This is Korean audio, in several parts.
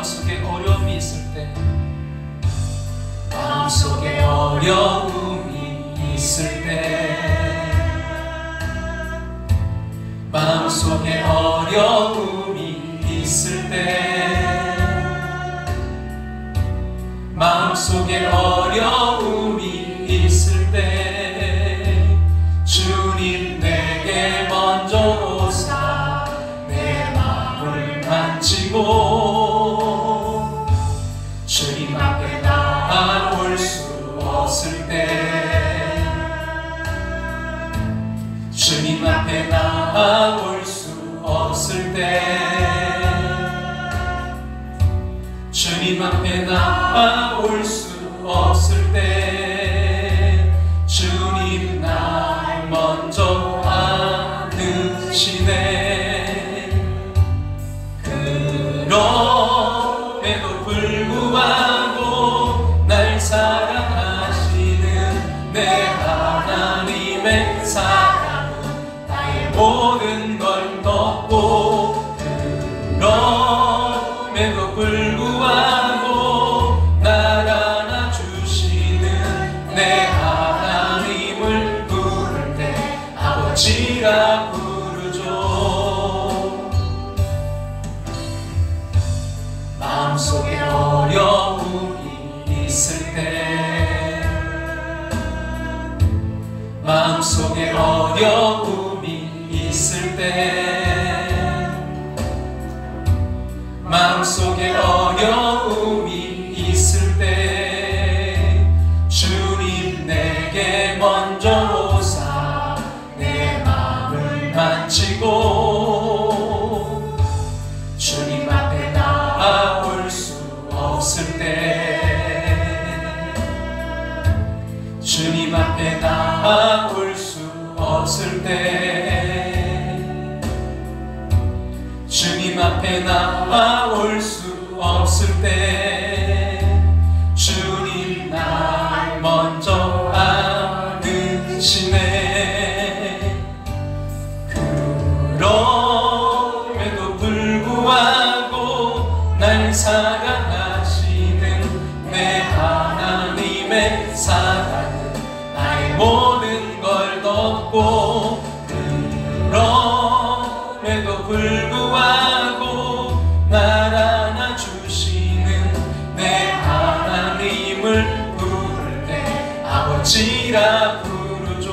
마음속에 어려움이 있을 때, 마음속에 어려움이 있을 때, 마음속에 어려움이 있을 때, 마음속에 어려움이 있을 때, 주님 내게 먼저 오사 내 마음을 만지고, 주님 앞에 나올 수 없을 때, 주님 앞에 나올 수 없을 때, 주님 앞에 나올 수 없을 때, 주님 날 먼저 안으시네. 그럼에도 불구하고 날 사랑하시는 내 하나님의 사랑은 나의 모든 걸 덮고, 그럼에도 불구하고 날 안아주시는 내 하나님을 부를 때 아버지라 부르죠. 마음속에 어려움이 있을 때, 마음속에 어려움이 있을 때, 마음속에 어려움이 있을 때, 주님 내게 먼저 오사 내 마음을 만지고, 주님 앞에 나올 수 없을 때, 주님 앞에 나올 수 없을 때, 주님 앞에 나올 수 없을 때, 주님 날 먼저 안으시네. 그럼에도 불구하고 날 사랑하시는 내 하나님의 사랑은 나의 모든 걸 덮고, 그럼에도 불구하고 날 안아주시는 내 하나님을 부를 때 아버지라 부르죠.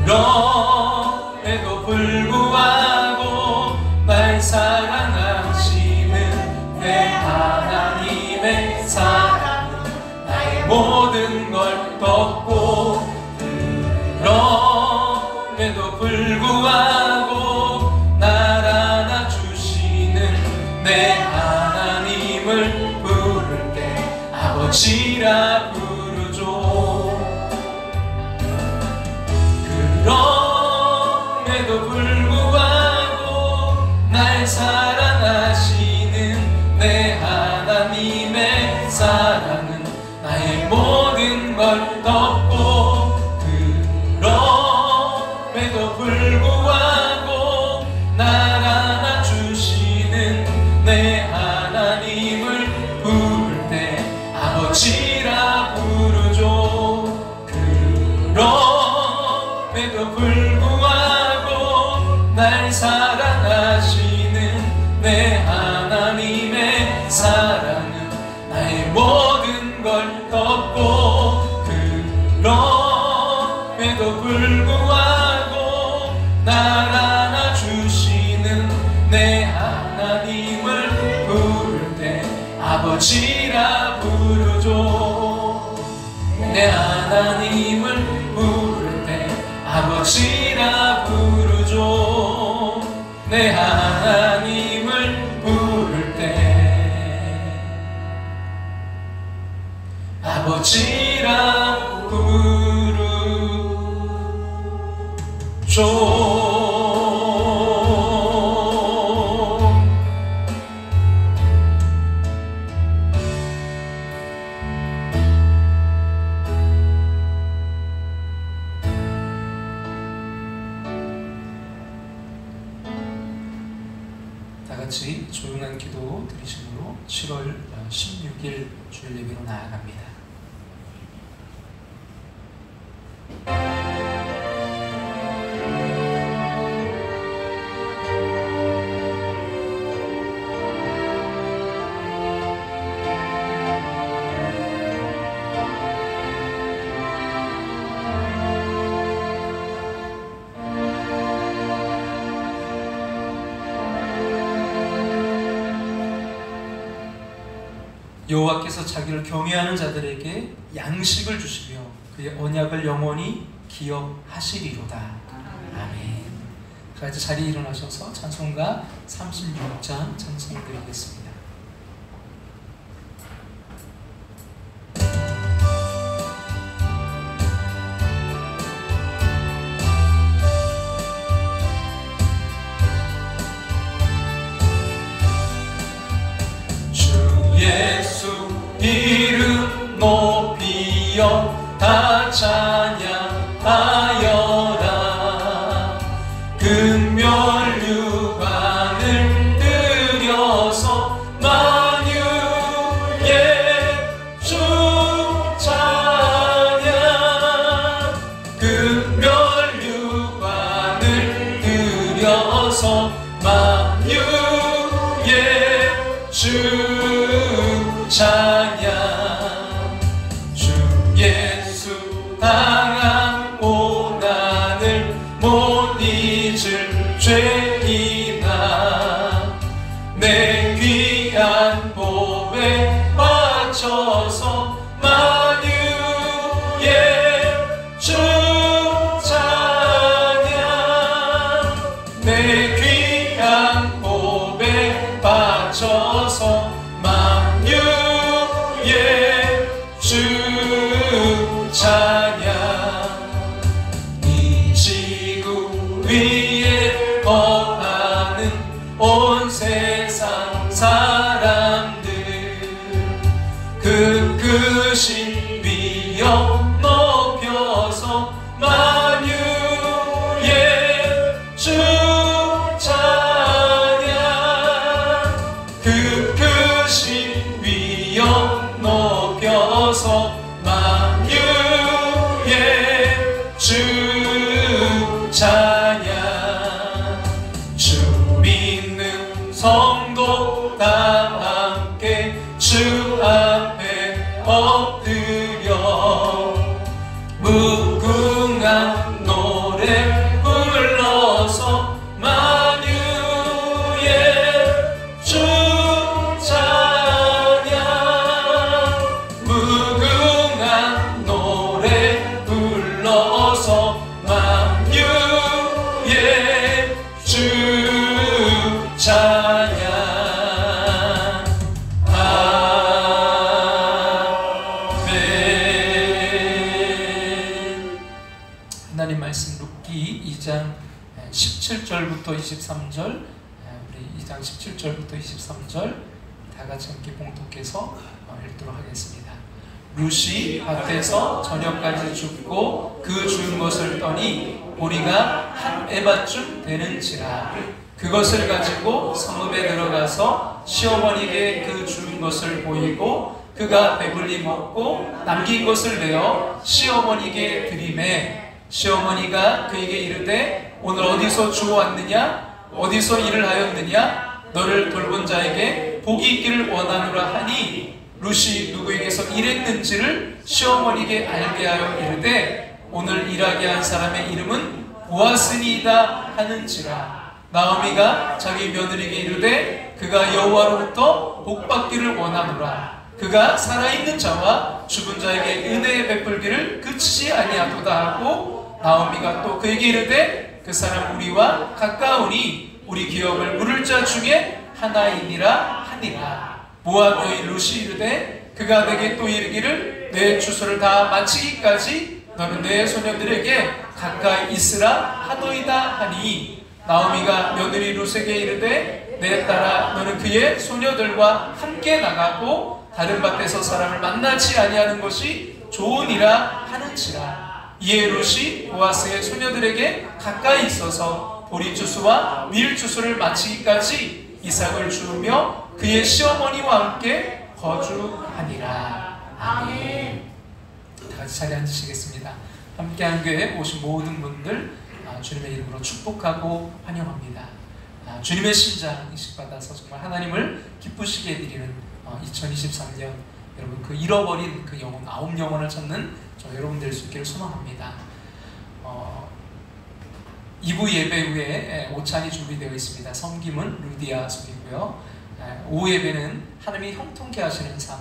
그럼에도 불구하고 날 사랑하시는 내 하나님의 사랑은 나의 모든 걸 덮고, 그럼에도 불구하고 날 안아주시는 내 하나님을 부를 때 아버지라 부르죠. 그럼에도 불구하고 날 사랑하시는 내 하나님의 사랑은 나의 모든 걸 덮고, 그럼에도 불구하고 날 안아주시는 내 하나님을 부를 때 아버지라 부르죠. 그럼에도 불구하고 날 사랑하시는 내 하나님의 사랑은 나의 모든 걸 덮고, 그럼에도 불구하고 날 안아주시는 내 하나님을 부를 때 아버지라 부르죠. 내 하나님을 부를 때 아버지라 부르죠. 내 하나님을 부를 때 아버지라 부르죠. 같이 조용한 기도 드리심으로 7월 16일 주일 예배로 나아갑니다. 여호와께서 자기를 경외하는 자들에게 양식을 주시며 그의 언약을 영원히 기억하시리로다. 아멘. 같이 자리에 일어나셔서 찬송가 36장 찬송드리겠습니다. 이름 높이여 다 찬양하여라. 금멸류관을 들여서 만유의 주 찬양. 금멸류관을 들여서 만유의 주 찬양. 주 예수 당한 고난을 못 잊을 죄이나 내 귀한 보배 바쳐서 만유의 주 찬양. 내 귀한 보배 바쳐서 주 찬양. 이 지구 위에 거하는 온 세상 사람들 그 크신 위엄 높여서 만유의 주 찬양. 그 크신 위엄 높여서 만유의 주 찬양. 주 믿는 성도 다 함께 주 앞에 엎드려 무궁한 노래 불러서 만유의 주 찬양. 아멘. 하나님 말씀 룻기 2장 17절부터 23절, 우리 2장 17절부터 23절 다 같이 함께 봉독해서 읽도록 하겠습니다. 룻이 밭에서 저녁까지 죽고 그 죽은 것을 떠니 보리가 한 에바쯤 되는지라. 그것을 가지고 성읍에 들어가서 시어머니에게 그 죽은 것을 보이고 그가 배불리 먹고 남긴 것을 내어 시어머니에게 드리매 시어머니가 그에게 이르되 오늘 어디서 주워왔느냐? 어디서 일을 하였느냐? 너를 돌본 자에게 복이 있기를 원하노라 하니 룻이 누구에게서 일했는지를 시어머니에게 알게 하여 이르되 오늘 일하게 한 사람의 이름은 보아스니이다 하는지라. 나오미가 자기 며느리에게 이르되 그가 여호와로부터 복받기를 원하노라. 그가 살아있는 자와 죽은 자에게 은혜에 베풀기를 그치지 아니하도다 하고 나오미가 또 그에게 이르되 그 사람 우리와 가까우니 우리 기업을 물을 자 중에 하나이니라 하니라. 모압 여인 룻이 이르되 그가 내게 또 이르기를 내 주소를 다 마치기까지 너는 내 소녀들에게 가까이 있으라 하도이다 하니 나오미가 며느리 룻에게 이르되 내 딸아 너는 그의 소녀들과 함께 나가고 다른 밭에서 사람을 만나지 아니하는 것이 좋으니라 하는지라. 이에 룻이 보아스의 소녀들에게 가까이 있어서 보리 주수와 밀 주수를 마치기까지 이삭을 주며 그의 시어머니와 함께 거주하니라. 아멘. 다 같이 자리에 앉으시겠습니다. 함께한 교회에 오신 모든 분들 주님의 이름으로 축복하고 환영합니다. 주님의 심장 인식받아서 정말 하나님을 기쁘시게 해드리는 2023년, 여러분 그 잃어버린 그 영혼, 9영혼을 찾는 저 여러분 될 수 있기를 소망합니다. 2부 예배 후에 오찬이 준비되어 있습니다. 섬김은 루디아 섬이고요. 오후 예배는 하나님이 형통케 하시는 삶,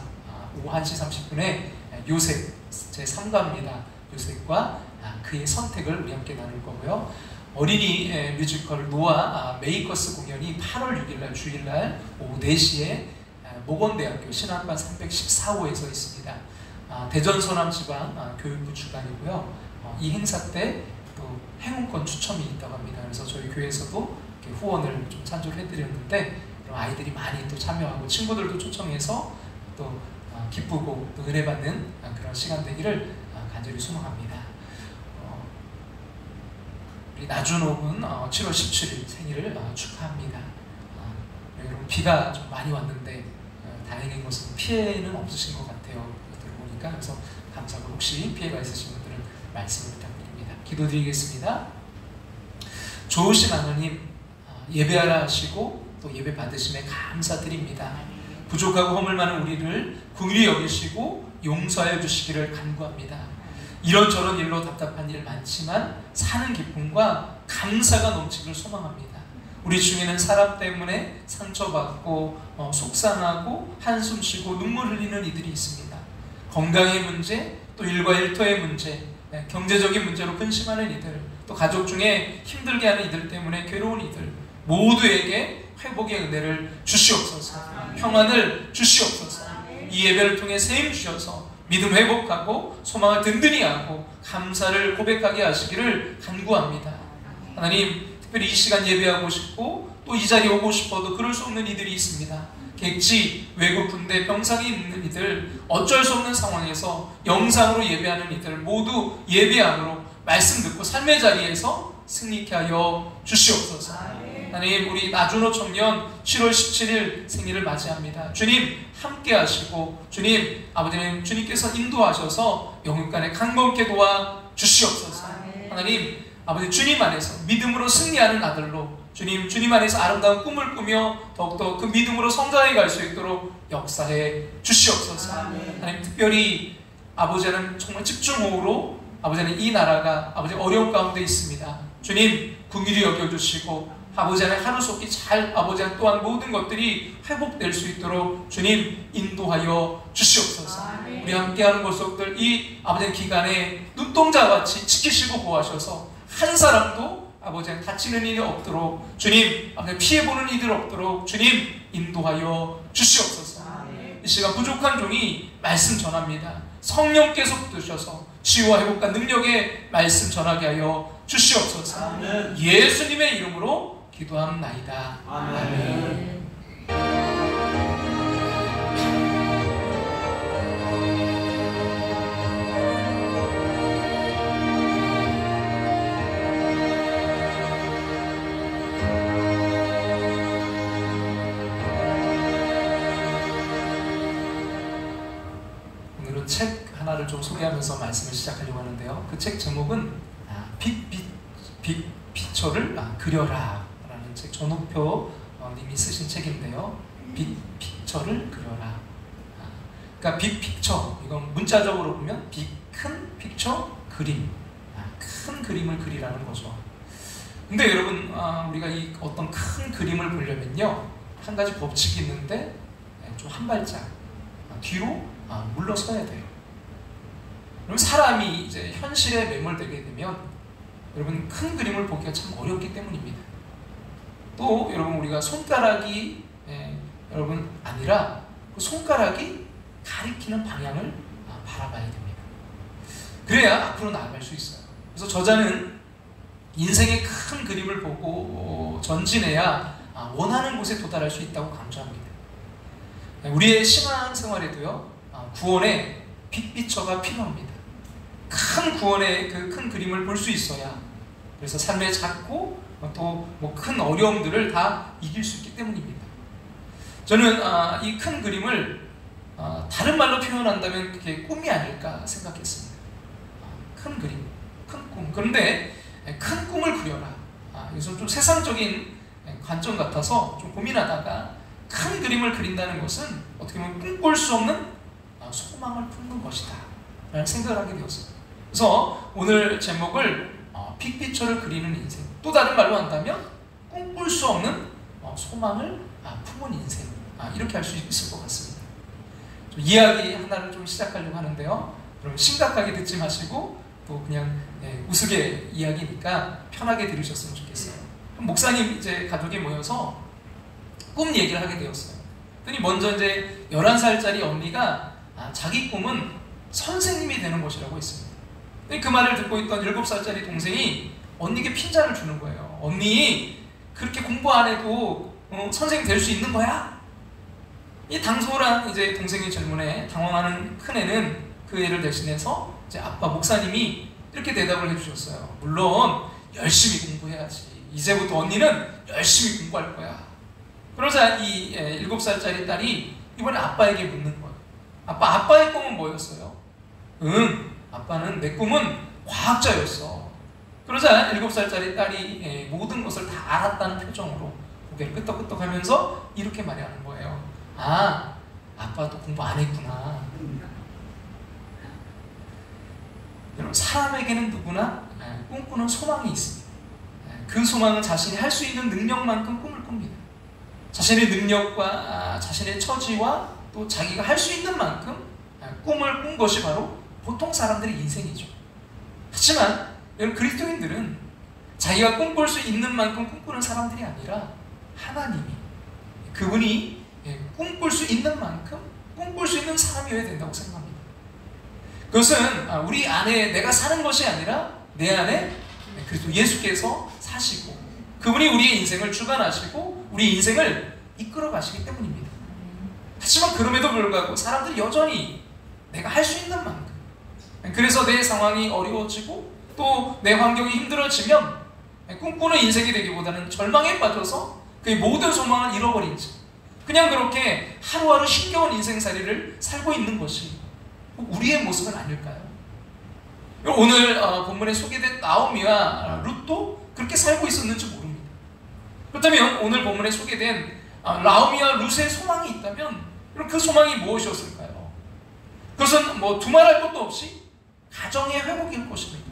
오후 1시 30분에 요셉 제3가입니다. 요셉과 그의 선택을 우리 함께 나눌 거고요. 어린이 뮤지컬 노아 메이커스 공연이 8월 6일날 주일날 오후 4시에 모건대학교 신학관 314호에서 있습니다. 대전 서남지방 교육부 주관이고요. 이 행사 때 또 행운권 추첨이 있다고 합니다. 그래서 저희 교회에서도 후원을 좀 찬조를 해드렸는데 아이들이 많이 또 참여하고 친구들도 초청해서 또 기쁘고 또 은혜 받는 그런 시간 되기를 간절히 소망합니다. 우리 나준옥은 7월 17일 생일을 축하합니다. 여러분 비가 좀 많이 왔는데 다행인 것은 피해는 없으신 것 같아요. 들어보니까. 그래서 감사하고 혹시 피해가 있으신 분들은 말씀을 부탁드립니다. 기도드리겠습니다. 좋으신 하나님, 예배하라 하시고 또 예배 받으심에 감사드립니다. 부족하고 허물 많은 우리를 긍휼히 여기시고 용서하여 주시기를 간구합니다. 이런저런 일로 답답한 일 많지만 사는 기쁨과 감사가 넘치기를 소망합니다. 우리 중에는 사람 때문에 상처받고 속상하고 한숨 쉬고 눈물 흘리는 이들이 있습니다. 건강의 문제, 또 일과 일터의 문제, 경제적인 문제로 근심하는 이들, 또 가족 중에 힘들게 하는 이들 때문에 괴로운 이들 모두에게 회복의 은혜를 주시옵소서. 평안을 주시옵소서. 이 예배를 통해 세임 주셔서 믿음 회복하고 소망을 든든히 하고 감사를 고백하게 하시기를 간구합니다. 하나님, 특별히 이 시간 예배하고 싶고 또 이 자리에 오고 싶어도 그럴 수 없는 이들이 있습니다. 객지, 외국 군대, 병상에 있는 이들, 어쩔 수 없는 상황에서 영상으로 예배하는 이들 모두 예배함으로 말씀 듣고 삶의 자리에서 승리케 하여 주시옵소서. 하나님, 우리 나준호 청년 7월 17일 생일을 맞이합니다. 주님 함께 하시고 주님, 아버지님 주님께서 인도하셔서 영육간에 강건케 도와 주시옵소서. 하나님, 아버지 주님 안에서 믿음으로 승리하는 아들로 주님 안에서 아름다운 꿈을 꾸며 더욱더 그 믿음으로 성장해 갈 수 있도록 역사해 주시옵소서. 하나님, 특별히 아버지는 정말 집중호우로 아버지는 이 나라가 아버지 어려운 가운데 있습니다. 주님 긍휼히 여겨주시고 아버지 안에 하루속히 잘 아버지 안 또한 모든 것들이 회복될 수 있도록 주님 인도하여 주시옵소서. 우리 함께하는 것들 이 아버지 기간에 눈동자같이 지키시고 보호하셔서 한 사람도 아버지 다치는 일이 없도록 주님 피해보는 이들 없도록 주님 인도하여 주시옵소서. 이 시간 부족한 종이 말씀 전합니다. 성령께서 붙으셔서 치유와 회복과 능력의 말씀 전하게 하여 주시옵소서. 예수님의 이름으로 기도합나이다. 아멘. 오늘은 책 하나를 좀 소개하면서 말씀을 시작하려고 하는데요. 그 책 제목은 빅피처를 그려라 라는 책, 전우표 님이 쓰신 책인데요. 빅피처를 그려라. 그러니까 빅피처, 이건 문자적으로 보면 큰 픽처, 그림, 큰 그림을 그리라는 거죠. 근데 여러분, 우리가 이 어떤 큰 그림을 보려면요, 한 가지 법칙이 있는데 좀 한 발짝 뒤로 물러서야 돼요. 그럼 사람이 이제 현실에 매몰되게 되면 여러분 큰 그림을 보기가 참 어렵기 때문입니다. 또 여러분, 우리가 손가락이 여러분 아니라 그 손가락이 가리키는 방향을 바라봐야 됩니다. 그래야 앞으로 나아갈 수 있어요. 그래서 저자는 인생의 큰 그림을 보고 전진해야 원하는 곳에 도달할 수 있다고 강조합니다. 우리의 신앙생활에도요, 구원의 빅피처가 필요합니다. 큰 구원의 그 큰 그림을 볼 수 있어야, 그래서 삶의 작고 또 뭐 큰 어려움들을 다 이길 수 있기 때문입니다. 저는 이 큰 그림을 다른 말로 표현한다면 그게 꿈이 아닐까 생각했습니다. 큰 그림, 큰 꿈. 그런데 큰 꿈을 그려라. 이것은 좀 세상적인 관점 같아서 좀 고민하다가 큰 그림을 그린다는 것은 어떻게 보면 꿈꿀 수 없는 소망을 품는 것이다 라는 생각을 하게 되었어요. 그래서 오늘 제목을 빅피처를 그리는 인생, 또 다른 말로 한다면 꿈꿀 수 없는 소망을 품은 인생, 이렇게 할 수 있을 것 같습니다. 좀 이야기 하나를 좀 시작하려고 하는데요, 여러분 심각하게 듣지 마시고 또 그냥 우스개 이야기니까 편하게 들으셨으면 좋겠어요. 목사님 이제 가족이 모여서 꿈 얘기를 하게 되었어요. 그랬더니 먼저 이제 11살짜리 언니가 자기 꿈은 선생님이 되는 것이라고 했습니다. 그 말을 듣고 있던 7살짜리 동생이 언니에게 핀잔을 주는 거예요. 언니, 그렇게 공부 안 해도 선생님 될 수 있는 거야? 이 당솔한 이제 동생의 질문에 당황하는 큰애는 그 애를 대신해서 이제 아빠 목사님이 이렇게 대답을 해주셨어요. 물론 열심히 공부해야지. 이제부터 언니는 열심히 공부할 거야. 그러자 이 7살짜리 딸이 이번에 아빠에게 묻는 거예요. 아빠의 꿈은 뭐였어요? 아빠는 내 꿈은 과학자였어. 그러자 7살짜리 딸이 모든 것을 다 알았다는 표정으로 고개를 끄덕끄덕 하면서 이렇게 말하는 거예요. 아빠도 공부 안 했구나. 여러분, 사람에게는 누구나 꿈꾸는 소망이 있습니다. 그 소망은 자신이 할 수 있는 능력만큼 꿈을 꿉니다. 자신의 능력과 자신의 처지와 또 자기가 할 수 있는 만큼 꿈을 꾼 것이 바로 보통 사람들의 인생이죠. 하지만 여러분, 그리스도인들은 자기가 꿈꿀 수 있는 만큼 꿈꾸는 사람들이 아니라 하나님이, 그분이 꿈꿀 수 있는 만큼 꿈꿀 수 있는 사람이어야 된다고 생각합니다. 그것은 우리 안에 내가 사는 것이 아니라 내 안에 그리스도 예수께서 사시고 그분이 우리의 인생을 주관하시고 우리 인생을 이끌어 가시기 때문입니다. 하지만 그럼에도 불구하고 사람들이 여전히 내가 할 수 있는 만큼, 그래서 내 상황이 어려워지고 또 내 환경이 힘들어지면 꿈꾸는 인생이 되기보다는 절망에 빠져서 그의 모든 소망을 잃어버린 채 그냥 그렇게 하루하루 힘겨운 인생살이를 살고 있는 것이 우리의 모습은 아닐까요? 오늘 본문에 소개된 나오미와 룻도 그렇게 살고 있었는지 모릅니다. 그렇다면 오늘 본문에 소개된 나오미와 룻의 소망이 있다면 그 소망이 무엇이었을까요? 그것은 두말할 것도 없이 가정의 회복일 것입니다.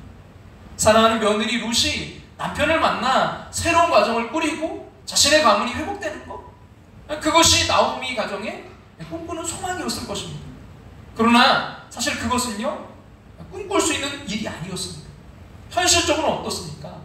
사랑하는 며느리 룻이 남편을 만나 새로운 가정을 꾸리고 자신의 가문이 회복되는 것, 그것이 나오미 가정의 꿈꾸는 소망이었을 것입니다. 그러나 사실 그것은요, 꿈꿀 수 있는 일이 아니었습니다. 현실적으로 어떻습니까?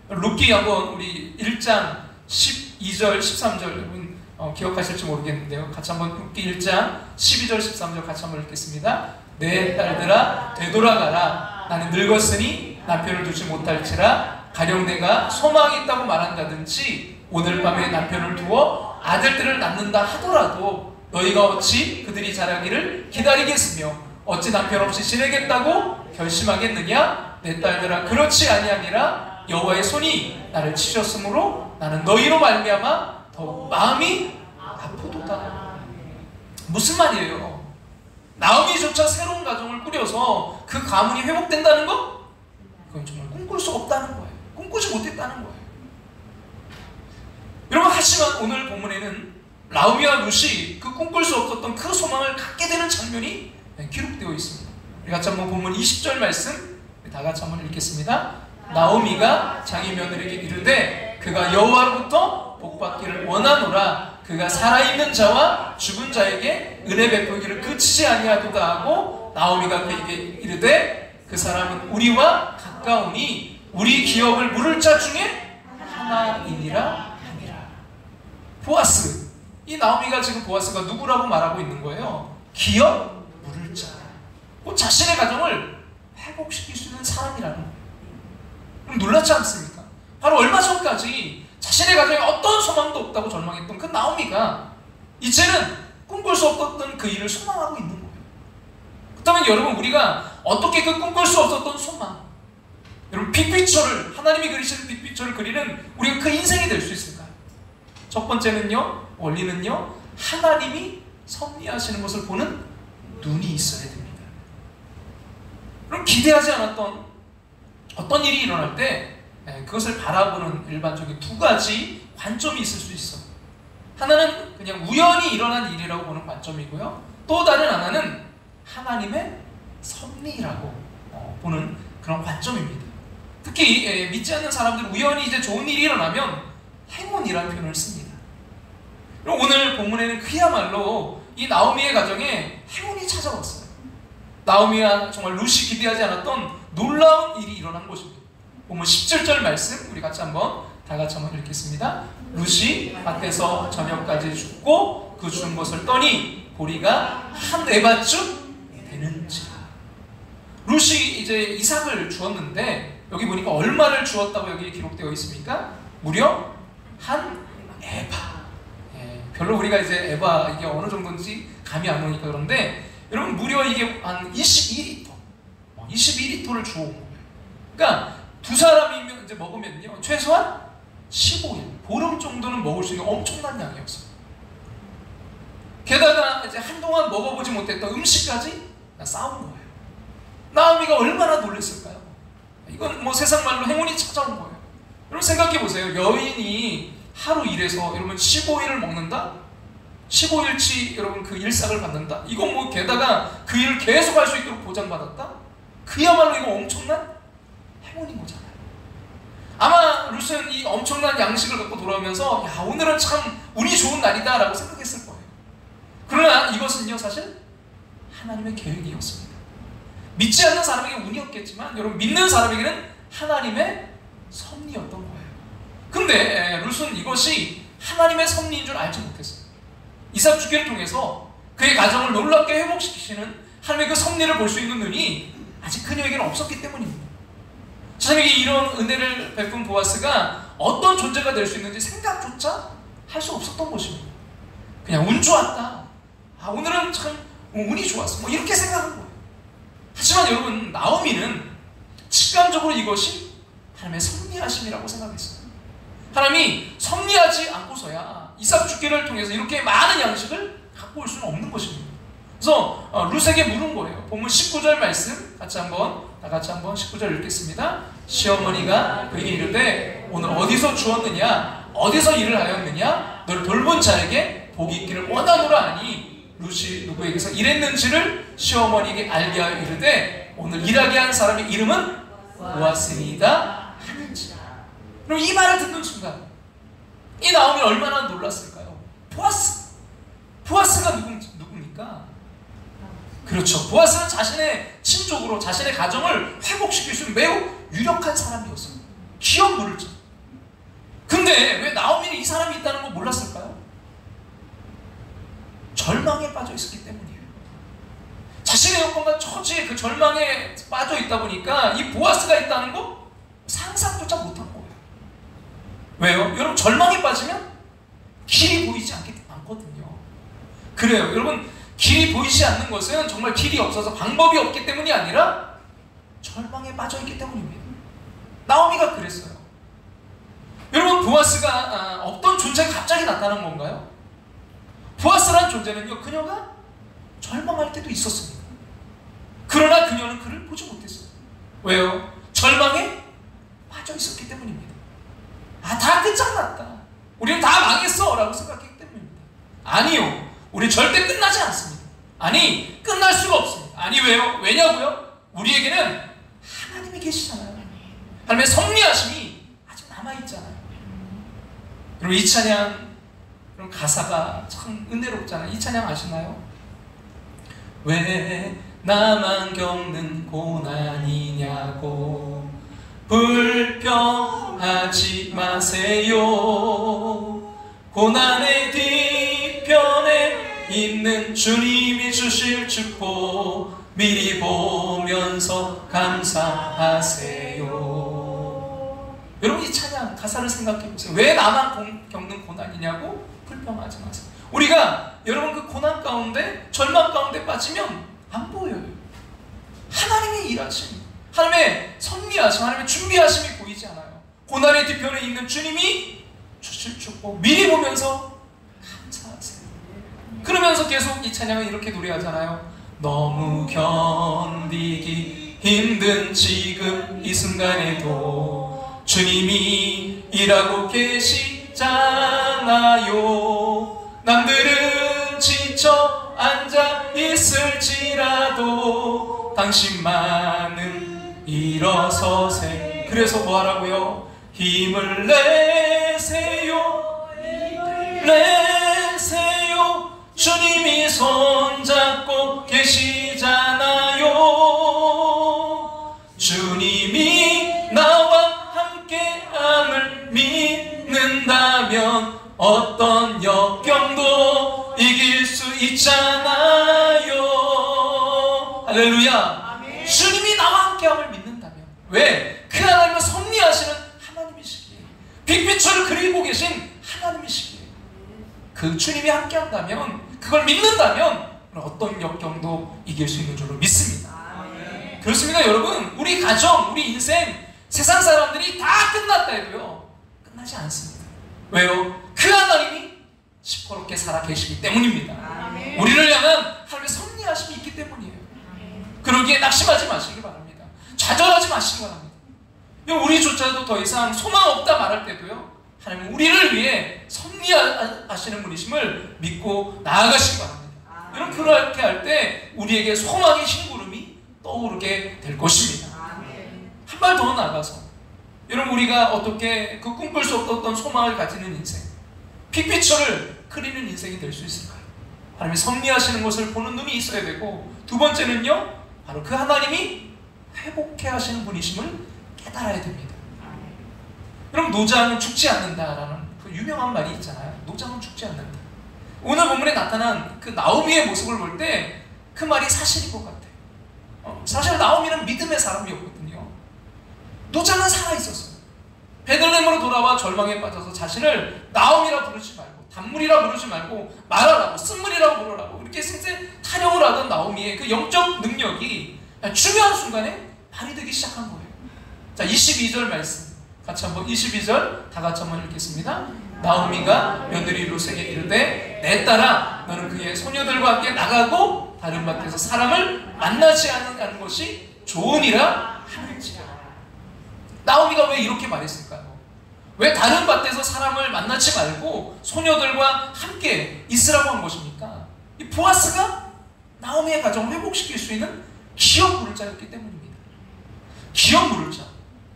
룻기 한번 우리 1장 12절 13절 여러분 기억하실지 모르겠는데요, 같이 한번 룻기 1장 12절 13절 같이 한번 읽겠습니다. 내 딸들아 되돌아가라. 나는 늙었으니 남편을 두지 못할지라. 가령 내가 소망이 있다고 말한다든지 오늘 밤에 남편을 두어 아들들을 낳는다 하더라도 너희가 어찌 그들이 자라기를 기다리겠으며 어찌 남편 없이 지내겠다고 결심하겠느냐? 내 딸들아, 그렇지 아니함이라. 여호와의 손이 나를 치셨으므로 나는 너희로 말미암아 더욱 마음이 아프도다. 무슨 말이에요? 나오미조차 새로운 가정을 꾸려서 그 가문이 회복된다는 것? 그건 정말 꿈꿀 수 없다는 거예요. 꿈꾸지 못했다는 거예요. 여러분, 하지만 오늘 본문에는 나오미와 룻이 그 꿈꿀 수 없었던 그 소망을 갖게 되는 장면이 기록되어 있습니다. 우리 같이 한번 본문 20절 말씀 다 같이 한번 읽겠습니다. 나오미가 자기 며느리에게 이르되 그가 여호와로부터 복받기를 원하노라. 그가 살아있는 자와 죽은 자에게 은혜 베푸기를 그치지 아니하도다 하고 나오미가 그에게 이르되 그 사람은 우리와 가까우니 우리 기업을 물을 자 중에 하나이니라 하니라. 보아스, 이 나오미가 지금 보아스가 누구라고 말하고 있는 거예요? 기업 물을 자, 자신의 가정을 회복시킬 수 있는 사람이라는 거예요. 그럼 놀랍지 않습니까? 바로 얼마 전까지 자신의 가정에 어떤 소망도 없다고 절망했던 그 나오미가 이제는 꿈꿀 수 없었던 그 일을 소망하고 있는 거예요. 그렇다면 여러분, 우리가 어떻게 그 꿈꿀 수 없었던 소망, 여러분 빅피처를, 하나님이 그리시는 빅피처를 그리는 우리가 그 인생이 될 수 있을까요? 첫 번째는요, 원리는요, 하나님이 섭리하시는 것을 보는 눈이 있어야 됩니다. 그럼 기대하지 않았던 어떤 일이 일어날 때 그것을 바라보는 일반적인 두 가지 관점이 있을 수 있어. 하나는 그냥 우연히 일어난 일이라고 보는 관점이고요. 또 다른 하나는 하나님의 섭리라고 보는 그런 관점입니다. 특히 믿지 않는 사람들은 우연히 이제 좋은 일이 일어나면 행운이라는 표현을 씁니다. 그럼 오늘 본문에는 그야말로 이 나오미의 가정에 행운이 찾아왔어요. 나오미와 정말 룻이 기대하지 않았던 놀라운 일이 일어난 것입니다. 보면 17절 말씀 우리 같이 한번 다 같이 한번 읽겠습니다. 룻이 밭에서 저녁까지 죽고 그 죽은 것을 떠니 보리가 한 에바쯤 되는지라. 룻이 이제 이삭을 주었는데 여기 보니까 얼마를 주었다고 여기 기록되어 있습니까? 무려 한 에바. 별로 우리가 이제 에바 이게 어느 정도인지 감이 안 오니까 그런데 여러분 무려 이게 한 22리터를 주어온 거예요. 그러니까 두 사람이 이제 먹으면요 최소한 15일, 보름 정도는 먹을 수 있는 엄청난 양이었어요. 게다가 이제 한동안 먹어보지 못했던 음식까지 싸운 거예요. 나오미가 얼마나 놀랐을까요? 이건 뭐 세상 말로 행운이 찾아온 거예요. 여러분 생각해 보세요. 여인이 하루 일해서 여러분 15일을 먹는다? 15일치 여러분 그 일삭을 받는다? 이건 뭐 게다가 그 일을 계속 할 수 있도록 보장받았다? 그야말로 이거 엄청난 행운인 거잖아요. 아마 룻은 이 엄청난 양식을 갖고 돌아오면서 야 오늘은 참 운이 좋은 날이다 라고 생각했을 거예요. 그러나 이것은요 사실 하나님의 계획이었습니다. 믿지 않는 사람에게 운이었겠지만 여러분 믿는 사람에게는 하나님의 섭리였던 거예요. 근데 룻은 이것이 하나님의 섭리인 줄 알지 못했어요. 이삭 죽기를 통해서 그의 가정을 놀랍게 회복시키시는 하나님의 그 섭리를 볼 수 있는 눈이 아직 그녀에게는 없었기 때문입니다. 자신에게 이런 은혜를 베푼 보아스가 어떤 존재가 될 수 있는지 생각조차 할 수 없었던 것입니다. 그냥 운 좋았다. 아 오늘은 참 운이 좋았어. 뭐 이렇게 생각한 거예요. 하지만 여러분 나오미는 직감적으로 이것이 하나님의 섭리하심이라고 생각했어요. 하나님이 섭리하지 않고서야 이삭 죽기를 통해서 이렇게 많은 양식을 갖고 올 수는 없는 것입니다. 그래서 룻에게 물은 거예요. 본문 19절 말씀 다 같이 한번 19절 읽겠습니다. 시어머니가 그에게 이르되 오늘 어디서 주었느냐 어디서 일을 하였느냐 너를 돌본 자에게 복이 있기를 원하노라 하니 룻이 누구에게서 일했는지를 시어머니에게 알게 하여 이르되 오늘 일하게 한 사람의 이름은 보아스니이다 하는지라. 그럼 이 말을 듣는 순간 이 나오미는 얼마나 놀랐을까요? 보아스가 누굽니까? 그렇죠. 보아스는 자신의 친족으로 자신의 가정을 회복시킬 수 있는 매우 유력한 사람이었어요. 기업 물자. 근데 왜 나오미는 이 사람이 있다는 걸 몰랐을까요? 절망에 빠져 있었기 때문이에요. 자신의 여건과 처지의 그 절망에 빠져 있다 보니까 이 보아스가 있다는 거 상상조차 못한 거예요. 왜요? 여러분 절망에 빠지면 길이 보이지 않거든요. 그래요. 여러분 길이 보이지 않는 것은 정말 길이 없어서 방법이 없기 때문이 아니라 절망에 빠져있기 때문입니다. 나오미가 그랬어요. 여러분 보아스가 어떤 존재가 갑자기 나타난 건가요? 보아스란 존재는요 그녀가 절망할 때도 있었습니다. 그러나 그녀는 그를 보지 못했어요. 왜요? 절망에 빠져있었기 때문입니다. 아, 다 끝장났다. 우리는 다 망했어 라고 생각했기 때문입니다. 아니요. 우리 절대 끝나지 않습니다. 아니 끝날 수가 없습니다. 아니 왜요? 왜냐고요? 우리에게는 하나님이 계시잖아요. 하나님의 섭리하심이 아직 남아있잖아요. 그리고 이 찬양 그럼 가사가 참 은혜롭잖아요. 이 찬양 아시나요? 왜 나만 겪는 고난이냐고 불평하지 마세요. 고난의 뒤편에 있는 주님이 주실 축복 미리 보면서 감사하세요. 여러분 이 찬양 가사를 생각해보세요. 왜 나만 겪는 고난이냐고 불평하지 마세요. 우리가 여러분 그 고난 가운데 절망 가운데 빠지면 안 보여요. 하나님의 일하심, 하나님의 섭리하심, 하나님의 준비하심이 보이지 않아요. 고난의 뒤편에 있는 주님이 주실 축복 미리 보면서 감사하세요. 그러면서 계속 이 찬양은 이렇게 노래하잖아요. 너무 견디기 힘든 지금 이 순간에도 주님이 일하고 계시잖아요. 남들은 지쳐 앉아 있을지라도 당신만은 일어서세. 그래서 뭐 하라고요? 힘을 내세요. 내세요. 주님이 손잡고 계시잖아요. 주님이 나와 함께함을 믿는다면 어떤 역경도 이길 수 있잖아요. 할렐루야. 아멘. 주님이 나와 함께함을 믿는다면. 왜? 그 하나님은 섭리하시는 하나님이시기에, 빅피처를 그리고 계신 하나님이시기에, 그 주님이 함께한다면, 그걸 믿는다면 어떤 역경도 이길 수 있는 줄로 믿습니다. 아멘. 그렇습니다. 여러분, 우리 가정, 우리 인생, 세상 사람들이 다 끝났다 해도요, 끝나지 않습니다. 왜요? 그 하나님이 시퍼렇게 살아계시기 때문입니다. 아멘. 우리를 향한 하나님의 섭리하심이 있기 때문이에요. 아멘. 그러기에 낙심하지 마시기 바랍니다. 좌절하지 마시기 바랍니다. 우리조차도 더 이상 소망 없다 말할 때도요, 하나님은 우리를 위해 섭리하시는 분이심을 믿고 나아가시기 바랍니다. 여러분, 그렇게 할 때 우리에게 소망의 심구름이 떠오르게 될 것입니다. 한 발 더 나가서, 여러분, 우리가 어떻게 그 꿈꿀 수 없었던 소망을 가지는 인생, 빅피처를 그리는 인생이 될 수 있을까요? 하나님이 섭리하시는 것을 보는 눈이 있어야 되고, 두 번째는요, 바로 그 하나님이 회복해 하시는 분이심을 깨달아야 됩니다. 여러분, 노장은 죽지 않는다라는 그 유명한 말이 있잖아요. 노장은 죽지 않는다. 오늘 본문에 나타난 그 나오미의 모습을 볼 때 그 말이 사실인 것 같아요. 사실 나오미는 믿음의 사람이었거든요. 노장은 살아있었어요. 베들레헴으로 돌아와 절망에 빠져서 자신을 나오미라 부르지 말고, 단물이라 부르지 말고, 말하라고, 쓴물이라고 부르라고, 이렇게 생생 타령을 하던 나오미의 그 영적 능력이 중요한 순간에 발휘되기 시작한 거예요. 자, 22절 말씀 같이 한번, 22절 다 같이 한번 읽겠습니다. 나오미가 며느리 룻에게 이르되 내 딸아, 너는 그의 소녀들과 함께 나가고 다른 밭에서 사람을 만나지 않는 것이 좋으니라 하는지라. 나오미가 왜 이렇게 말했을까요? 왜 다른 밭에서 사람을 만나지 말고 소녀들과 함께 있으라고 한 것입니까? 이 보아스가 나오미의 가정을 회복시킬 수 있는 기업 물을 자였기 때문입니다. 기업 물을 자.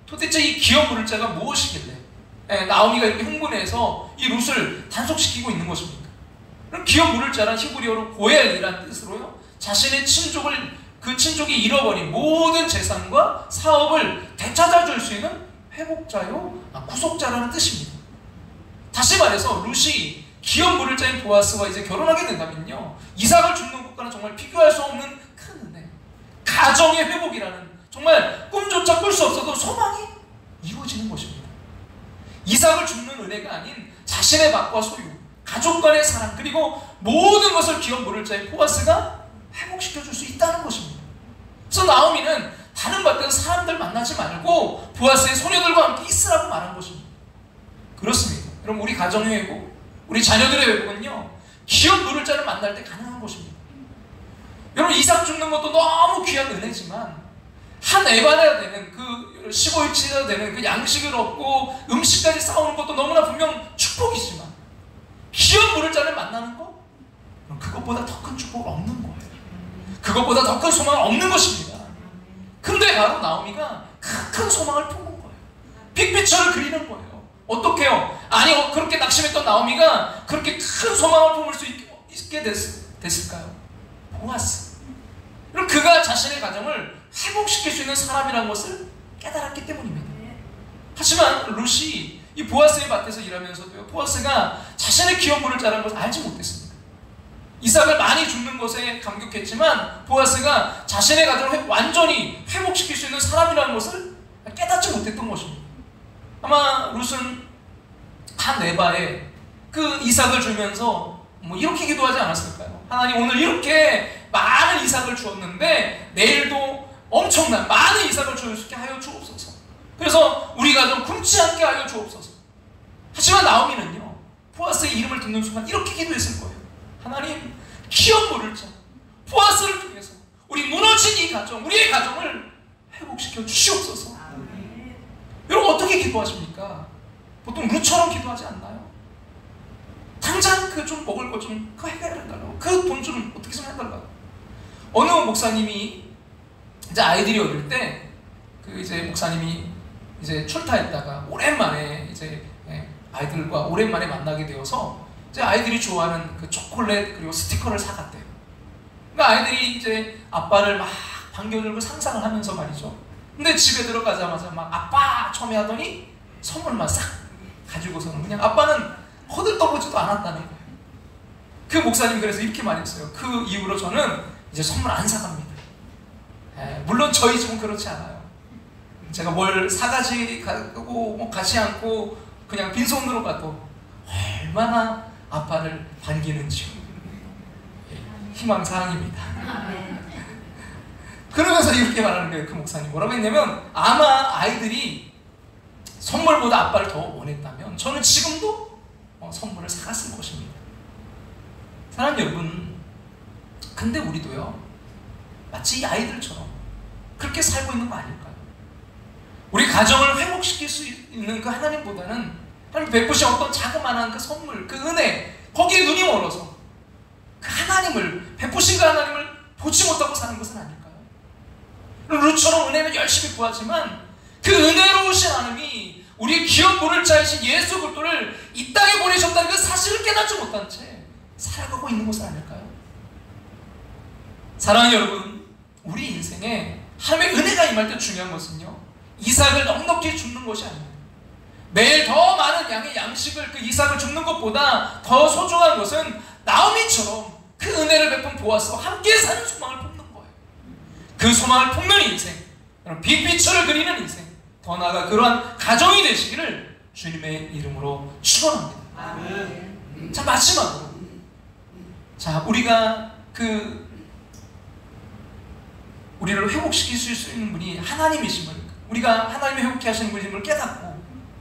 도대체 이 기업 물을 자가 무엇이길래 나오미가 이렇게 흥분해서 이 룻을 단속시키고 있는 것입니까? 그럼 기업 물을 자란 히브리어로 고엘이라는 뜻으로요, 자신의 그 친족이 잃어버린 모든 재산과 사업을 되찾아줄 수 있는 회복자요, 구속자라는 뜻입니다. 다시 말해서 룻이 기업 물을 자인 보아스와 이제 결혼하게 된다면요, 이삭을 줍는 것과는 정말 비교할 수 없는 큰 은혜, 가정의 회복이라는 정말 꿈조차 꿀 수 없어도 소망이 이루어지는 것입니다. 이삭을 줍는 은혜가 아닌 자신의 밭과 소유, 가족 간의 사랑, 그리고 모든 것을 기업 물을 자인 보아스가 회복시켜줄 수 있다는 것입니다. 그래서 나오미는 다른 밭에서 사람들 만나지 말고 보아스의 소녀들과 함께 있으라고 말한 것입니다. 그렇습니다. 여러분, 우리 가정의 회복, 우리 자녀들의 회복은요, 기업 물을 자를 만날 때 가능한 것입니다. 여러분, 이삭 줍는 것도 너무 귀한 은혜지만 한 에바나 되는 그 15일치가 되는 그 양식을 얻고 음식까지 싸우는 것도 너무나 분명 축복이지만, 기업 물을 자를 만나는 것, 그것보다 더 큰 축복은 없는 거예요. 그것보다 더 큰 소망은 없는 것입니다. 근데 바로 나오미가 큰 소망을 품은 거예요. 빅피처를 그리는 거예요. 어떻게요? 아니, 그렇게 낙심했던 나오미가 그렇게 큰 소망을 품을 수 있게 됐을까요? 보아스. 그럼 그가 자신의 가정을 회복시킬 수 있는 사람이라는 것을 깨달았기 때문입니다. 하지만 룻이 이 보아스의 밭에서 일하면서도요, 보아스가 자신의 기업 물을 자라는 것을 알지 못했습니다. 이삭을 많이 줍는 것에 감격했지만 보아스가 자신의 가정을 완전히 회복시킬 수 있는 사람이라는 것을 깨닫지 못했던 것입니다. 아마 룻은 한 에바에 그 이삭을 주면서 뭐 이렇게 기도하지 않았을까요? 하나님, 오늘 이렇게 많은 이삭을 주었는데 내일도 엄청난 많은 이삭을 줄 수 있게 하여 주옵소서. 그래서 우리 가정 굶지 않게 하여 주옵소서. 하지만 나오미는요, 보아스의 이름을 듣는 순간 이렇게 기도했을 거예요. 하나님 기업 물을 자 보아스를 통해서 우리 무너진 이 가정, 우리의 가정을 회복시켜 주시옵소서. 여러분 어떻게 기도하십니까? 보통 루처럼 기도하지 않나요? 당장 그 좀 먹을 거 좀 그거 해달라고, 그 돈 좀 어떻게 좀 해달라고. 어느 목사님이 이제 아이들이 어릴 때 그 이제 목사님이 이제 출타했다가 오랜만에 이제 아이들과 오랜만에 만나게 되어서 이제 아이들이 좋아하는 그 초콜릿 그리고 스티커를 사갔대요. 그러니까 아이들이 이제 아빠를 막 반겨들고 상상을 하면서 말이죠. 근데 집에 들어가자마자 막 아빠 처음에 하더니 선물만 싹 가지고서는 그냥 아빠는 허들떠보지도 않았다는 거예요. 그 목사님 그래서 이렇게 말했어요. 그 이후로 저는 이제 선물 안 사갑니다. 물론 저희 집은 그렇지 않아요. 제가 뭘 사가지고 뭐 가지 않고 그냥 빈손으로 가도 얼마나 아빠를 반기는지 희망사항입니다. 그러면서 이렇게 말하는 거예요. 그 목사님 뭐라고 했냐면, 아마 아이들이 선물보다 아빠를 더 원했다면 저는 지금도 선물을 사갔을 것입니다. 사랑하는 여러분, 근데 우리도요 마치 이 아이들처럼 그렇게 살고 있는 거 아닐까요? 우리 가정을 회복시킬 수 있는 그 하나님보다는 하나님 베푸신 어떤 자그마한 그 선물, 그 은혜, 거기에 눈이 멀어서 그 하나님을, 베푸신 그 하나님을 보지 못하고 사는 것은 아닐까요? 루처럼 은혜는 열심히 구하지만 그 은혜로우신 하나님이 우리의 기업 물을 자이신 예수 그리스도를 이 땅에 보내셨다는 그 사실을 깨닫지 못한 채 살아가고 있는 것은 아닐까요? 사랑하는 여러분, 우리 인생에 하나님의 은혜가 임할 때 중요한 것은요, 이삭을 넉넉히 줍는 것이 아닙니다. 매일 더 많은 양의 양식을, 그 이삭을 줍는 것보다 더 소중한 것은 나오미처럼 그 은혜를 베푼 보아스와 함께 사는 소망을 품는 거예요. 그 소망을 품는 인생, 빅피처를 그리는 인생, 더 나아가 그러한 가정이 되시기를 주님의 이름으로 축원합니다. 아멘. 자, 마지막으로, 자, 우리가 우리를 회복시킬 수 있는 분이 하나님이심을, 우리가 하나님이 회복케 하시는 분임을 깨닫고,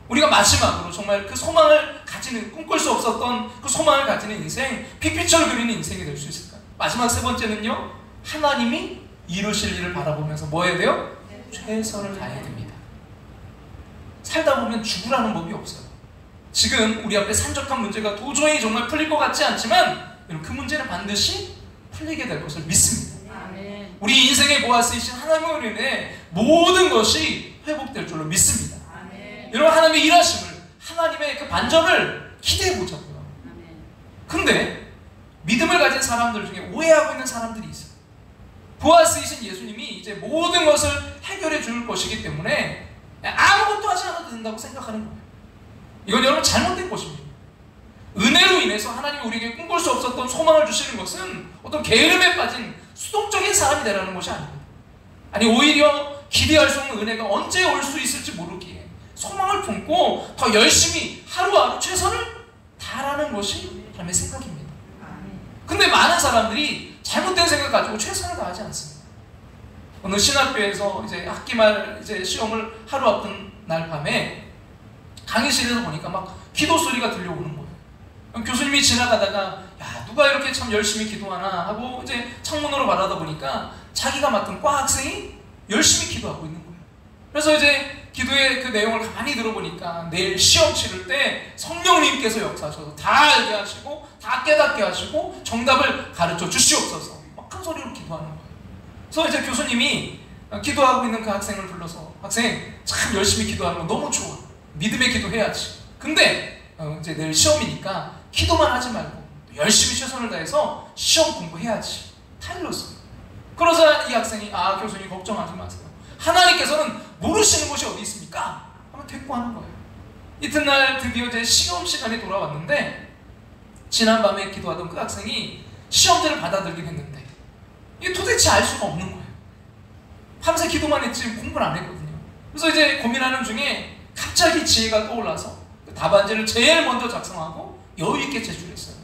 우리가 마지막으로 정말 그 소망을 가지는, 꿈꿀 수 없었던 그 소망을 가지는 인생, 빅피처를 그리는 인생이 될 수 있을까요? 마지막 세 번째는요, 하나님이 이루실 일을 바라보면서 뭐 해야 돼요? 최선을 다해야 됩니다. 살다 보면 죽으라는 법이 없어요. 지금 우리 앞에 산적한 문제가 도저히 정말 풀릴 것 같지 않지만 그 문제는 반드시 풀리게 될 것을 믿습니다. 아멘. 우리 인생의 보아스이신 하나님의 은혜에 모든 것이 회복될 줄로 믿습니다. 아멘. 여러분, 하나님의 일하심을, 하나님의 그 반전을 기대해 보자고요. 근데 믿음을 가진 사람들 중에 오해하고 있는 사람들이 있어요. 보아스이신 예수님이 이제 모든 것을 해결해 줄 것이기 때문에 아무것도 하지 않아도 된다고 생각하는 거예요. 이건 여러분 잘못된 것입니다. 은혜로 인해서 하나님이 우리에게 꿈꿀 수 없었던 소망을 주시는 것은 어떤 게으름에 빠진 수동적인 사람이 되라는 것이 아닙니다. 아니, 오히려 기대할 수 없는 은혜가 언제 올 수 있을지 모르기에 소망을 품고 더 열심히 하루하루 최선을 다하라는 것이 하나님의 생각입니다. 근데 많은 사람들이 잘못된 생각 가지고 최선을 다하지 않습니다. 어느 신학교에서 이제 학기 말 이제 시험을 하루 앞둔 날 밤에 강의실에서 보니까 막 기도 소리가 들려오는 거예요. 교수님이 지나가다가, 야, 누가 이렇게 참 열심히 기도하나 하고 이제 창문으로 바라다 보니까 자기가 맡은 과 학생이 열심히 기도하고 있는 거예요. 그래서 이제 기도의 그 내용을 가만히 들어보니까 내일 시험 치를 때 성령님께서 역사하셔서 다 알게 하시고 다 깨닫게 하시고 정답을 가르쳐 주시옵소서 막 큰 소리로 기도하는 거예요. 그래서 이제 교수님이 기도하고 있는 그 학생을 불러서, 학생 참 열심히 기도하는 거 너무 좋아, 믿음의 기도해야지. 근데 이제 내일 시험이니까 기도만 하지 말고 열심히 최선을 다해서 시험 공부해야지. 다 일렀어요. 그러자 이 학생이, 아, 교수님 걱정하지 마세요. 하나님께서는 모르시는 곳이 어디 있습니까? 하면 대꾸하는 거예요. 이튿날 드디어 제 시험 시간이 돌아왔는데, 지난밤에 기도하던 그 학생이 시험지를 받아들게 됐는데 이게 도대체 알 수가 없는 거예요. 밤새 기도만 했지 공부를 안 했거든요. 그래서 이제 고민하는 중에 갑자기 지혜가 떠올라서 그 답안지를 제일 먼저 작성하고 여유있게 제출했어요.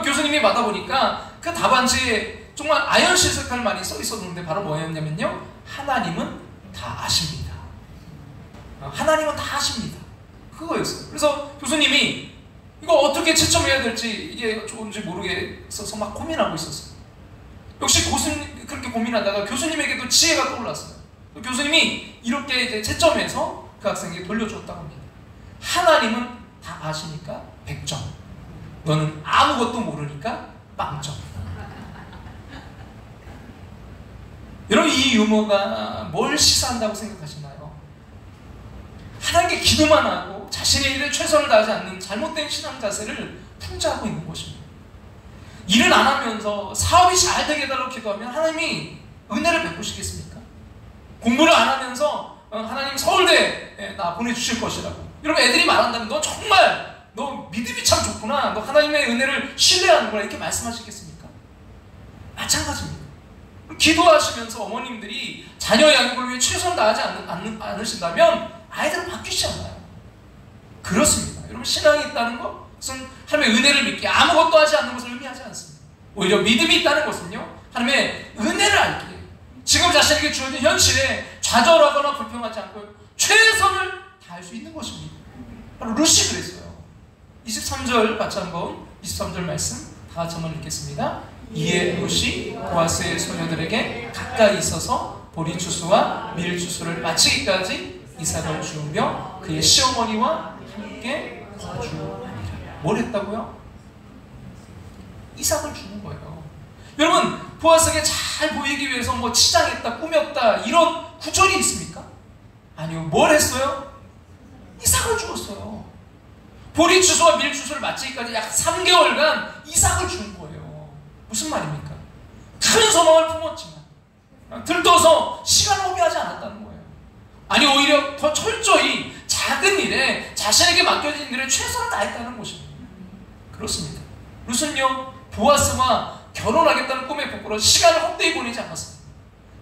교수님이 받아보니까 그 답안지에 정말 아연실 색깔 많이 써 있었는데 바로 뭐였냐면요, 하나님은 다 아십니다. 하나님은 다 아십니다. 그거였어요. 그래서 교수님이 이거 어떻게 채점해야 될지 이게 좋은지 모르겠어서 막 고민하고 있었어요. 역시 그렇게 고민하다가 교수님에게도 지혜가 떠올랐어요. 교수님이 이렇게 이제 채점해서 그 학생에게 돌려줬다고 합니다. 하나님은 다 아시니까 100점. 너는 아무것도 모르니까 빵점. 여러분, 이 유머가 뭘 시사한다고 생각하시나요? 하나님께 기도만 하고 자신의 일에 최선을 다하지 않는 잘못된 신앙 자세를 풍자하고 있는 것입니다. 일은 안 하면서 사업이 잘 되게 해달라고 기도하면 하나님이 은혜를 베푸시겠습니까? 공부를 안 하면서 하나님 서울대에 나 보내주실 것이라고. 여러분, 애들이 말한다면 너 정말 너 믿음이 참 좋구나, 너 하나님의 은혜를 신뢰하는구나, 이렇게 말씀하시겠습니까? 마찬가지입니다. 기도하시면서 어머님들이 자녀 양육을 위해 최선을 다하지 않으신다면 아이들은 바뀌지 않아요. 그렇습니다. 여러분, 신앙이 있다는 것은 하나님의 은혜를 믿기, 아무것도 하지 않는 것을 의미하지 않습니다. 오히려 믿음이 있다는 것은요, 하나님의 은혜를 알기에, 지금 자신에게 주어진 현실에 좌절하거나 불평하지 않고 최선을 다할 수 있는 것입니다. 바로 룻이 그랬어요. 23절 같이 한번, 23절 말씀 다 같이 한번 읽겠습니다. 이에 룻이 보아스의 소녀들에게 가까이 있어서 보리 추수와 밀 추수를 마치기까지 이삭을 주우며 그의 시어머니와 함께 거주하니라. 뭘 했다고요? 이삭을 주는 거예요. 여러분, 보아스에게 잘 보이기 위해서 뭐 치장했다, 꾸몄다, 이런 구절이 있습니까? 아니요. 뭘 했어요? 이삭을 주었어요. 보리 추수와 밀 추수를 마치기까지 약 3개월간 이삭을 준 거예요. 무슨 말입니까? 큰 소망을 품었지만 들떠서 시간을 허비하지 않았다는 거예요. 아니, 오히려 더 철저히 작은 일에, 자신에게 맡겨진 일에 최선을 다했다는 것입니다. 그렇습니다. 룻은요, 보아스와 결혼하겠다는 꿈에 부끄러 시간을 헛되이 보내지 않았습니다.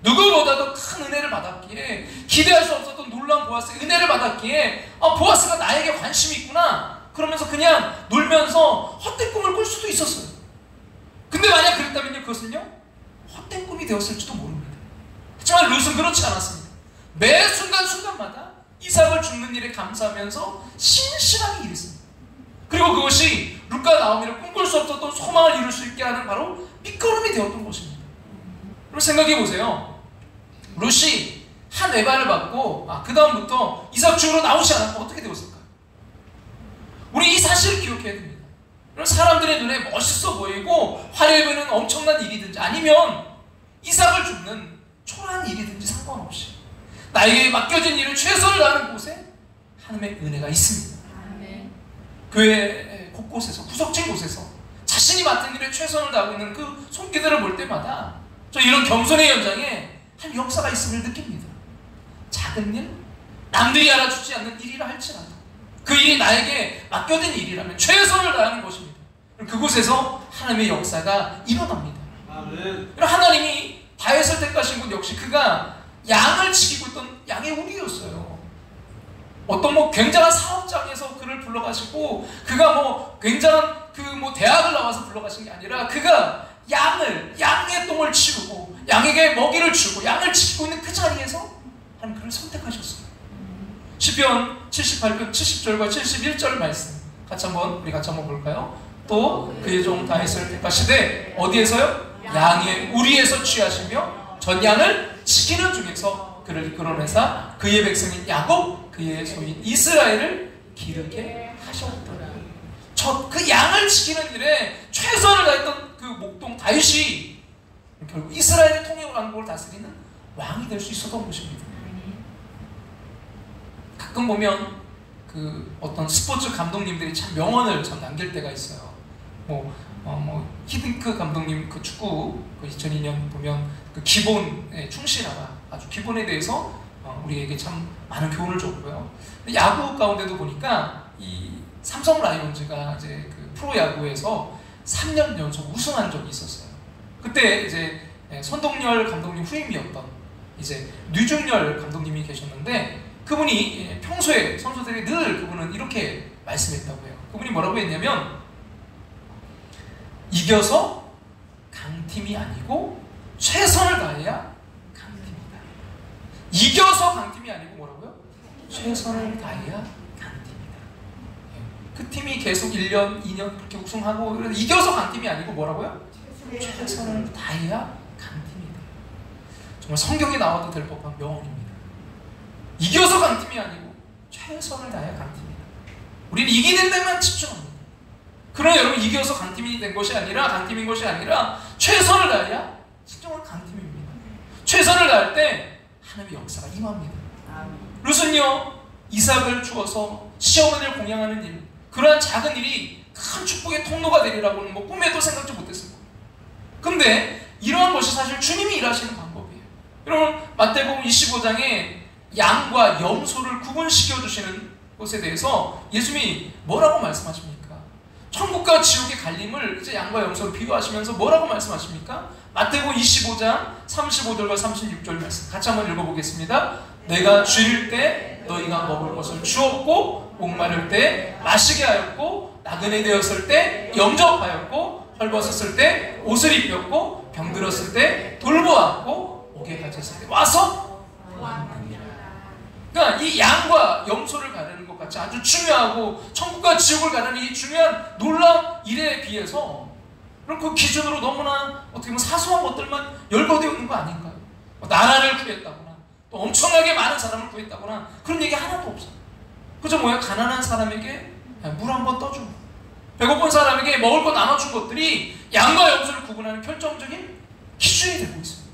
누구보다도 큰 은혜를 받았기에, 기대할 수 없었던 놀라운 보아스의 은혜를 받았기에, 보아스가 나에게 관심이 있구나, 그러면서 그냥 놀면서 헛된 꿈을 꿀 수도 있었어요. 근데 만약 그랬다면요, 그것은요, 헛된 꿈이 되었을지도 모릅니다. 하지만 룻은 그렇지 않았습니다. 매 순간순간마다 이삭을 줍는 일에 감사하면서 신실하게 일했습니다. 그리고 그것이 룻과 나오미를 꿈꿀 수 없었던 소망을 이룰 수 있게 하는 바로 밑거름이 되었던 것입니다. 그럼 생각해 보세요. 룻이 한 외발을 받고 그 다음부터 이삭 주우러 나오지 않았고 어떻게 되었을까요? 우리 이 사실을 기억해야 됩니다. 사람들의 눈에 멋있어 보이고 화려해 보이는 엄청난 일이든지, 아니면 이삭을 줍는 초라한 일이든지 상관없이 나에게 맡겨진 일을 최선을 다하는 곳에 하나님의 은혜가 있습니다. 교회 곳곳에서, 구석진 곳에서 자신이 맡은 일에 최선을 다하고 있는 그 손길들을 볼 때마다 저 이런 겸손의 현장에 한 역사가 있음을 느낍니다. 작은 일, 남들이 알아주지 않는 일이라 할지라도 그 일이 나에게 맡겨진 일이라면 최선을 다하는 것입니다. 그곳에서 하나님의 역사가 일어납니다. 하나님이 다윗을 택하신 분 역시 그가 양을 지키고 있던 양의 우리였어요. 어떤 굉장한 사업장에서 그를 불러가시고, 그가 굉장한 대학을 나와서 불러가신 게 아니라, 그가 양의 똥을 치우고 양에게 먹이를 주고 양을 지키고 있는 그 자리에서 하나님 그를 선택하셨어요. 시편 78편 70절과 71절 말씀 같이 한번 볼까요? 또 그의 종 다윗을 택하시되 어디에서요? 양의 우리에서 취하시며 전 양을 지키는 중에서 그를 이끌어내사 그의 백성인 야곱, 그의 소인 이스라엘을 기르게 하셨더라. 그 양을 지키는 일에 최선을 다했던 그 목동 다윗이 결국 이스라엘의 통일을 왕국을 다스리는 왕이 될 수 있었던 것입니다. 가끔 보면 어떤 스포츠 감독님들이 참 명언을 남길 때가 있어요. 히딩크 감독님 축구 2002년 보면 기본에 충실하라, 아주 기본에 대해서 우리에게 참 많은 교훈을 줬고요. 야구 가운데도 보니까 이 삼성 라이온즈가 이제 프로야구에서 3년 연속 우승한 적이 있었어요. 그때 이제 손동열 감독님 후임이었던 이제 류중열 감독님이 계셨는데, 그분이 평소에 선수들이 늘 그분은 이렇게 말씀했다고 해요. 그분이 뭐라고 했냐면, 이겨서 강팀이 아니고 최선을 다해야 강팀이다. 이겨서 강팀이 아니고 뭐라고요? 최선을 다해야 강팀이다. 그 팀이 계속 1년, 2년 그렇게 우승하고 이겨서 간 팀이 아니고 뭐라고요? 최선을 다해야 간 팀이다. 정말 성경에 나와도 될 법한 명언입니다. 이겨서 간 팀이 아니고 최선을 다해야 간 팀이다. 우리는 이기는 데만 집중합니다. 그러나 여러분, 이겨서 간 팀이 된 것이 아니라, 간 팀인 것이 아니라 최선을 다해야 진정한 간 팀입니다. 최선을 다할 때 하나님의 역사가 임합니다. 룻은요, 이삭을 주어서 시어머니를 공양하는 일, 그러한 작은 일이 큰 축복의 통로가 되리라고는 뭐 꿈에도 생각지 못했을 거예요. 근데 이러한 것이 사실 주님이 일하시는 방법이에요. 여러분, 마태복음 25장에 양과 염소를 구분시켜 주시는 것에 대해서 예수님이 뭐라고 말씀하십니까? 천국과 지옥의 갈림을 이제 양과 염소로 비유하시면서 뭐라고 말씀하십니까? 마태복음 25장 35절과 36절 말씀 같이 한번 읽어보겠습니다. 내가 줄일 때 너희가 먹을 것을 주었고, 목마를 때 마시게 하였고, 나그네 되었을 때 영접하였고, 헐벗었을 때 옷을 입혔고, 병들었을 때 돌보았고, 옥에 갇혔을 때 와서 왔느니라. 그러니까 이 양과 염소를 가르는 것 같이 아주 중요하고 천국과 지옥을 가르는 이 중요한 놀라운 일에 비해서 그럼 그 기준으로 너무나 어떻게 보면 사소한 것들만 열거되어 있는 거 아닌가요? 나라를 구했다거나 또 엄청나게 많은 사람을 구했다거나 그런 얘기 하나도 없어요. 그저 뭐야? 가난한 사람에게 물 한 번 떠주고 배고픈 사람에게 먹을 거 나눠준 것들이 양과 염소를 구분하는 결정적인 기준이 되고 있습니다.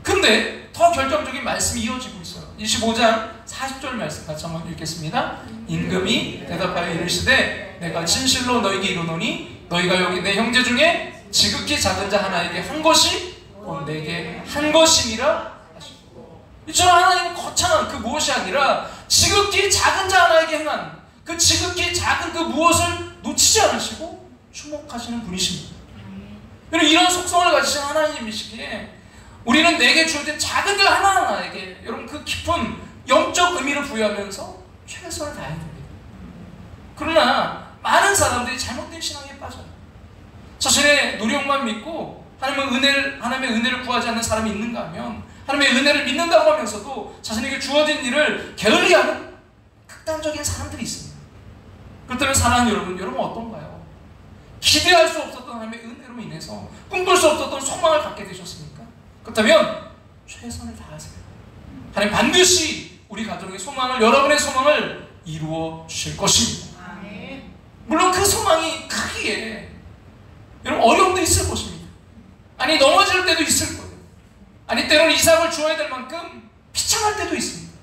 근데 더 결정적인 말씀이 이어지고 있어요. 25장 40절 말씀 같이 한번 읽겠습니다. 임금이 대답하여 이르시되 내가 진실로 너희에게 이르노니 너희가 여기 내 형제 중에 지극히 작은 자 하나에게 한 것이 곧 내게 한 것이니라 하시고, 이처럼 하나님은 거창한 그 무엇이 아니라 지극히 작은 자 하나에게 행한 그 지극히 작은 그 무엇을 놓치지 않으시고 주목하시는 분이십니다. 여러분, 이런 속성을 가지신 하나님이시기에 우리는 내게 주어진 작은 자 하나하나에게 여러분 그 깊은 영적 의미를 부여하면서 최선을 다해야 됩니다. 그러나 많은 사람들이 잘못된 신앙에 빠져요. 자신의 노력만 믿고 하나님의 은혜를 구하지 않는 사람이 있는가 하면 하나님의 은혜를 믿는다고 하면서도 자신에게 주어진 일을 게을리하는 극단적인 사람들이 있습니다. 그렇다면 사랑하는 여러분 어떤가요? 기대할 수 없었던 하나님의 은혜로 인해서 꿈꿀 수 없었던 소망을 갖게 되셨습니까? 그렇다면 최선을 다하세요. 하나님 반드시 우리 가정의 소망을, 여러분의 소망을 이루어 주실 것입니다. 물론 그 소망이 크기에 여러분 어려움도 있을 것입니다. 아니 넘어질 때도 있을 거예요. 아니 때로는 이삭을 주어야 될 만큼 비참할 때도 있습니다.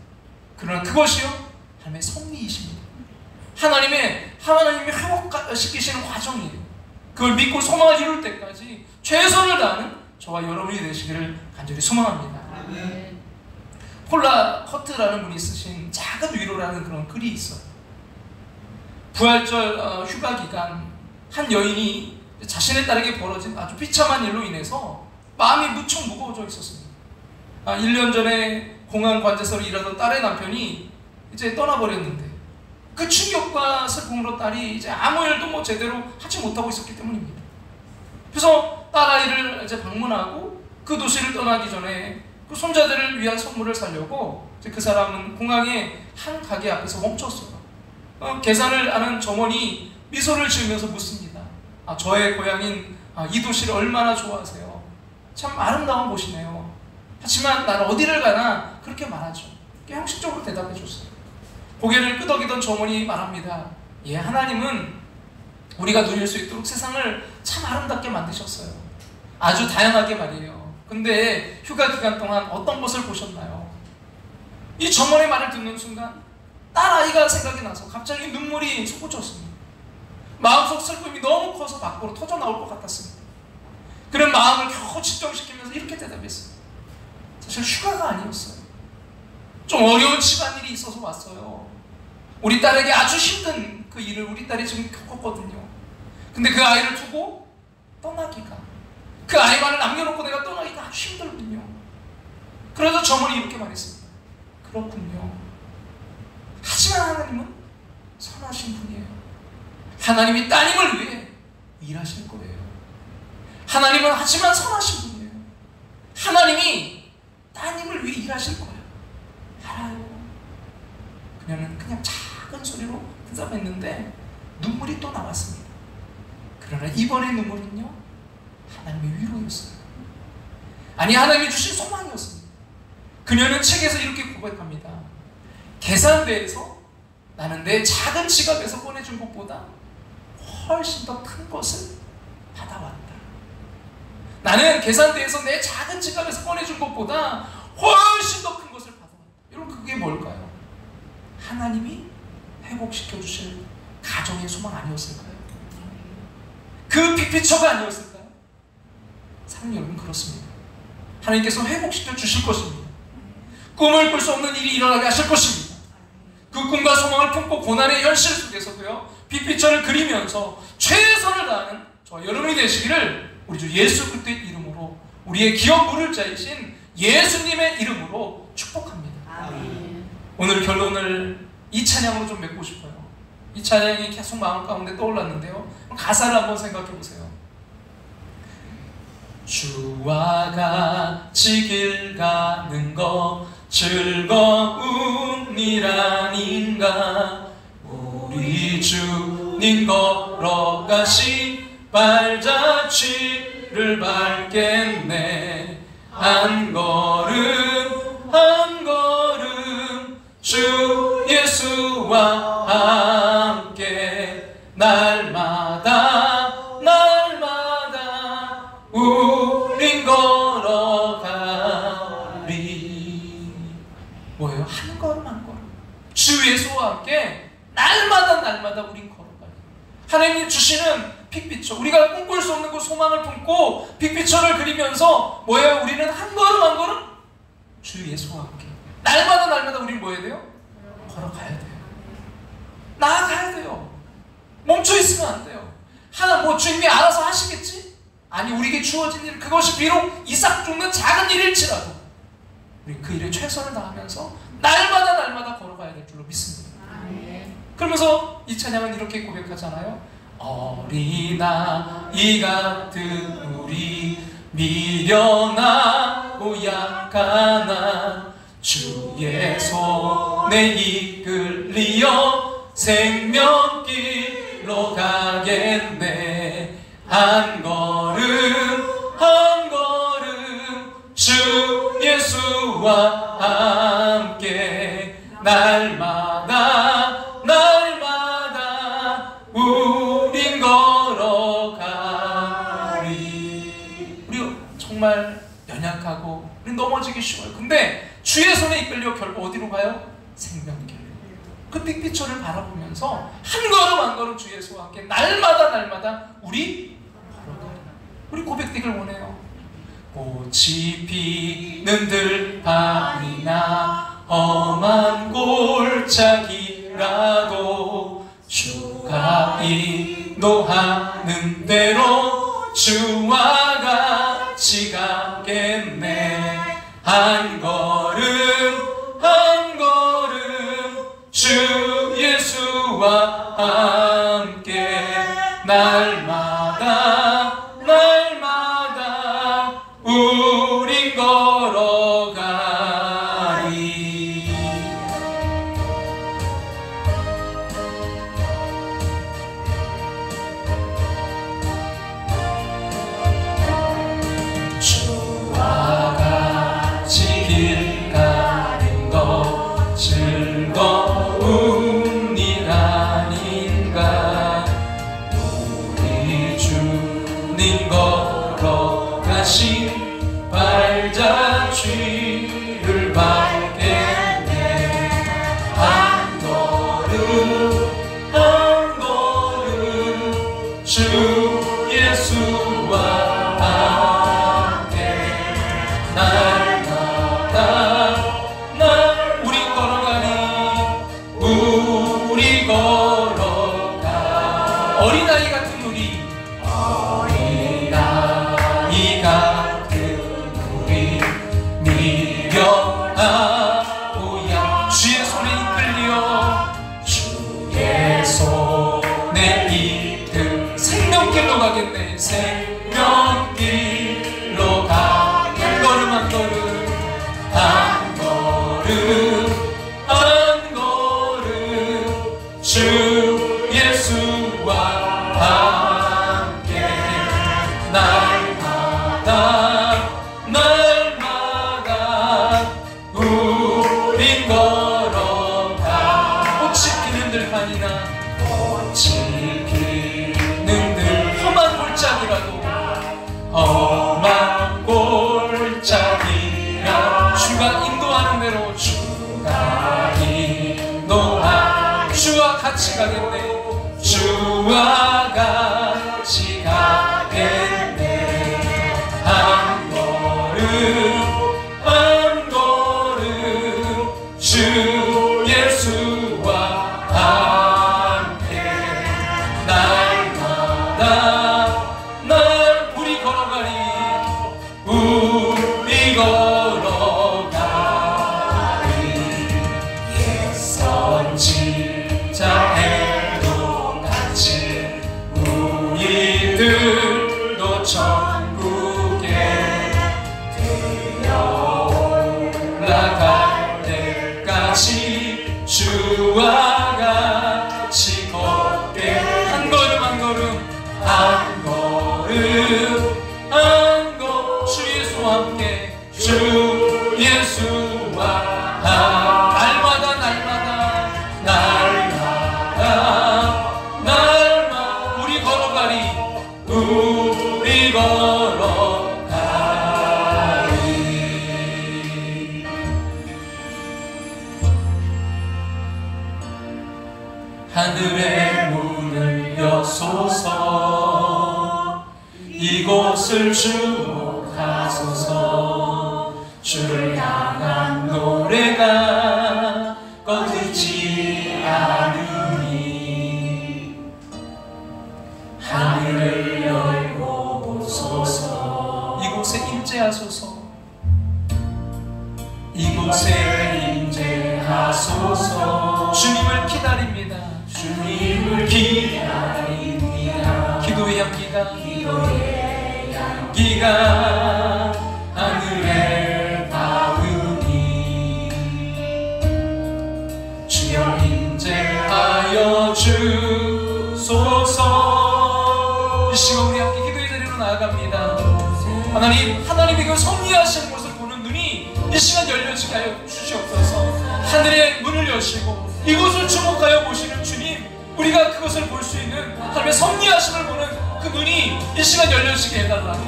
그러나 그것이요 하나님의 섭리이십니다. 하나님이 회복시키시는 과정이에요. 그걸 믿고 소망을 이룰 때까지 최선을 다하는 저와 여러분이 되시기를 간절히 소망합니다. 폴라 커트라는 분이 쓰신 작은 위로라는 그런 글이 있어요. 부활절 휴가 기간 한 여인이 자신의 딸에게 벌어진 아주 비참한 일로 인해서 마음이 무척 무거워져 있었습니다. 1년 전에 공항 관제소로 일하던 딸의 남편이 이제 떠나버렸는데 그 충격과 슬픔으로 딸이 이제 아무 일도 뭐 제대로 하지 못하고 있었기 때문입니다. 그래서 딸아이를 이제 방문하고 그 도시를 떠나기 전에 그 손자들을 위한 선물을 사려고 이제 그 사람은 공항의 한 가게 앞에서 멈췄어요. 계산을 하는 점원이 미소를 지으면서 묻습니다. 저의 고향인 이 도시를 얼마나 좋아하세요? 참 아름다운 곳이네요. 하지만 나는 어디를 가나 그렇게 말하죠. 형식적으로 대답해 줬어요. 고개를 끄덕이던 점원이 말합니다. 예, 하나님은 우리가 누릴 수 있도록 세상을 참 아름답게 만드셨어요. 아주 다양하게 말이에요. 근데 휴가 기간 동안 어떤 것을 보셨나요? 이 점원의 말을 듣는 순간 딸아이가 생각이 나서 갑자기 눈물이 솟구쳤습니다. 마음속 슬픔이 너무 커서 밖으로 터져 나올 것 같았습니다. 그런 마음을 겨우 진정시키면서 이렇게 대답했어요. 사실 휴가가 아니었어요. 좀 어려운 집안일이 있어서 왔어요. 우리 딸에게 아주 힘든 그 일을 우리 딸이 지금 겪었거든요. 근데 그 아이를 두고 떠나기가, 그 아이만을 남겨놓고 내가 떠나기가 아주 힘들군요. 그래서 점원이 이렇게 말했습니다. 그렇군요. 하지만 하나님은 선하신 분이에요. 하나님이 따님을 위해 일하실 거예요. 하나님은 하지만 선하신 분이에요. 하나님이 따님을 위해 일하실 거예요. 알아요. 그녀는 그냥 작은 소리로 대답했는데 눈물이 또 나왔습니다. 그러나 이번의 눈물은요, 하나님의 위로였어요. 아니, 하나님이 주신 소망이었습니다. 그녀는 책에서 이렇게 고백합니다. 계산대에서 나는 내 작은 지갑에서 꺼내준 것보다 훨씬 더 큰 것을 받아왔다. 나는 계산대에서 내 작은 지갑에서 꺼내준 것보다 훨씬 더 큰 것을 받아왔다. 여러분, 그게 뭘까요? 하나님이 회복시켜 주실 가정의 소망 아니었을까요? 그 빅피처가 아니었을까요? 사랑하는 여러분, 그렇습니다. 하나님께서 회복시켜 주실 것입니다. 꿈을 꿀 수 없는 일이 일어나게 하실 것입니다. 그 꿈과 소망을 품고 고난의 현실 속에서도요, 빅피처를 그리면서 최선을 다하는 저와 여러분이 되시기를 우리 주 예수 그리스도의 이름으로, 우리의 기업 물을 자이신 예수님의 이름으로 축복합니다. 아멘. 오늘 결론을 이 찬양으로 좀 맺고 싶어요. 이 찬양이 계속 마음 가운데 떠올랐는데요, 가사를 한번 생각해 보세요. 주와 같이 길 가는 거 즐거운 일 아닌가. 우리 주님 걸어가신 발자취를 밟겠네. 한 걸음 한 걸음 주 예수와 함께 날마다 날마다 우린 걸어가리. 뭐예요? 한 걸음 한 걸음 주 예수와 함께 날마다 날마다 우린 걸어가리. 하나님이 주시는 빅피처, 우리가 꿈꿀 수 없는 그 소망을 품고 빅피처를 그리면서 뭐예요? 우리는 한 걸음 한 걸음 주 예수와 함께 날마다 날마다 우리는 뭐 해야 돼요? 걸어가야 돼요. 나아가야 돼요. 멈춰 있으면 안 돼요. 하나 뭐 주님이 알아서 하시겠지? 아니, 우리에게 주어진 일, 그것이 비록 이삭 죽는 작은 일일지라도 우리 그 일에 최선을 다하면서 날마다 날마다 걸어가야 될 줄로 믿습니다. 그러면서 이 찬양은 이렇게 고백하잖아요. 어린아이 같은 우리 미련하고 약하나 주의 손에 이끌리어 생명길로 가겠네. 한 걸음 한 걸음 주 예수와 함께 날마다 날마다 우린 걸어가리. 우리 정말 연약하고 우리 넘어지기 쉬워요. 근데 주의 손에 이끌려 결국 어디로 가요? 생명길. 그 빅피처를 바라보면서 한 걸음 한 걸음 주 예수와 함께 날마다 날마다 우리 걸어가리. 우리 고백되길 원해요. 꽃이 피는 들판이나 험한 골짜기라도 주가 인도하는 대로 주와 같이 가겠네. 한 걸음 한 걸음 주 예수와 함께 날마다 날마다 우린 걸어가리. 주와 같이 길 가는 것 즐거운 일 아닌가. 우리 주님 걸어가신 발자취를 밟겠네. 한 걸음 한 걸음 주 예수와 함께 날마다 날 우리 걸어가니 우리 걸어가. 어린아이 같은 우리 어린아이 같은 우리 미련하고 약 주의 손에 이끌려 주의 손에 이끌 생명길로 가겠네. 생명길로 가. 한 걸음 한 걸음 한 걸음 한 걸음 주 예수 우리 걸어가리. 하늘의 문을 여소서, 이곳을 주목하소서. 주를 향한 노래가 꺼지지 않으니 하늘을 열고 보소서. 이곳에 임재하소서. 이곳에 임재하소서. 주님을 기다립니다. 주님을 기다립니다. 기도의 향기가 기도의 향기가 하늘에 닿으니 주여 임재하여 주소서. 이 시간 우리 함께 기도의 자리로 나아갑니다. 하나님이 그 섭리하시는 것을 보는 눈이 이 시간 열려지게 하여 주시옵소서. 하늘의 문을 여시고 이곳을 주목하여 보시는 주님, 우리가 그것을 볼 수 있는 하나님의 섭리하심을 보는 그 눈이 이 시간 열려지게 해달라고,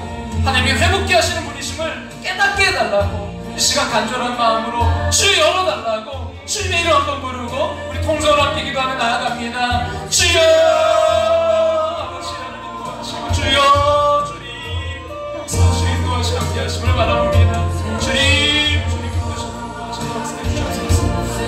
하나님이 회복케 하시는 분이심을 깨닫게 해달라고, 이 시간 간절한 마음으로 주 열어달라고 주님의 이름 한번 부르고 우리 통성으로 함께 기도하며 나아갑니다. 주여, 아버지 하나님 인도하시고, 주여 주님 역사하시고 인도하시고 함께 하심을 바라봅니다. 주님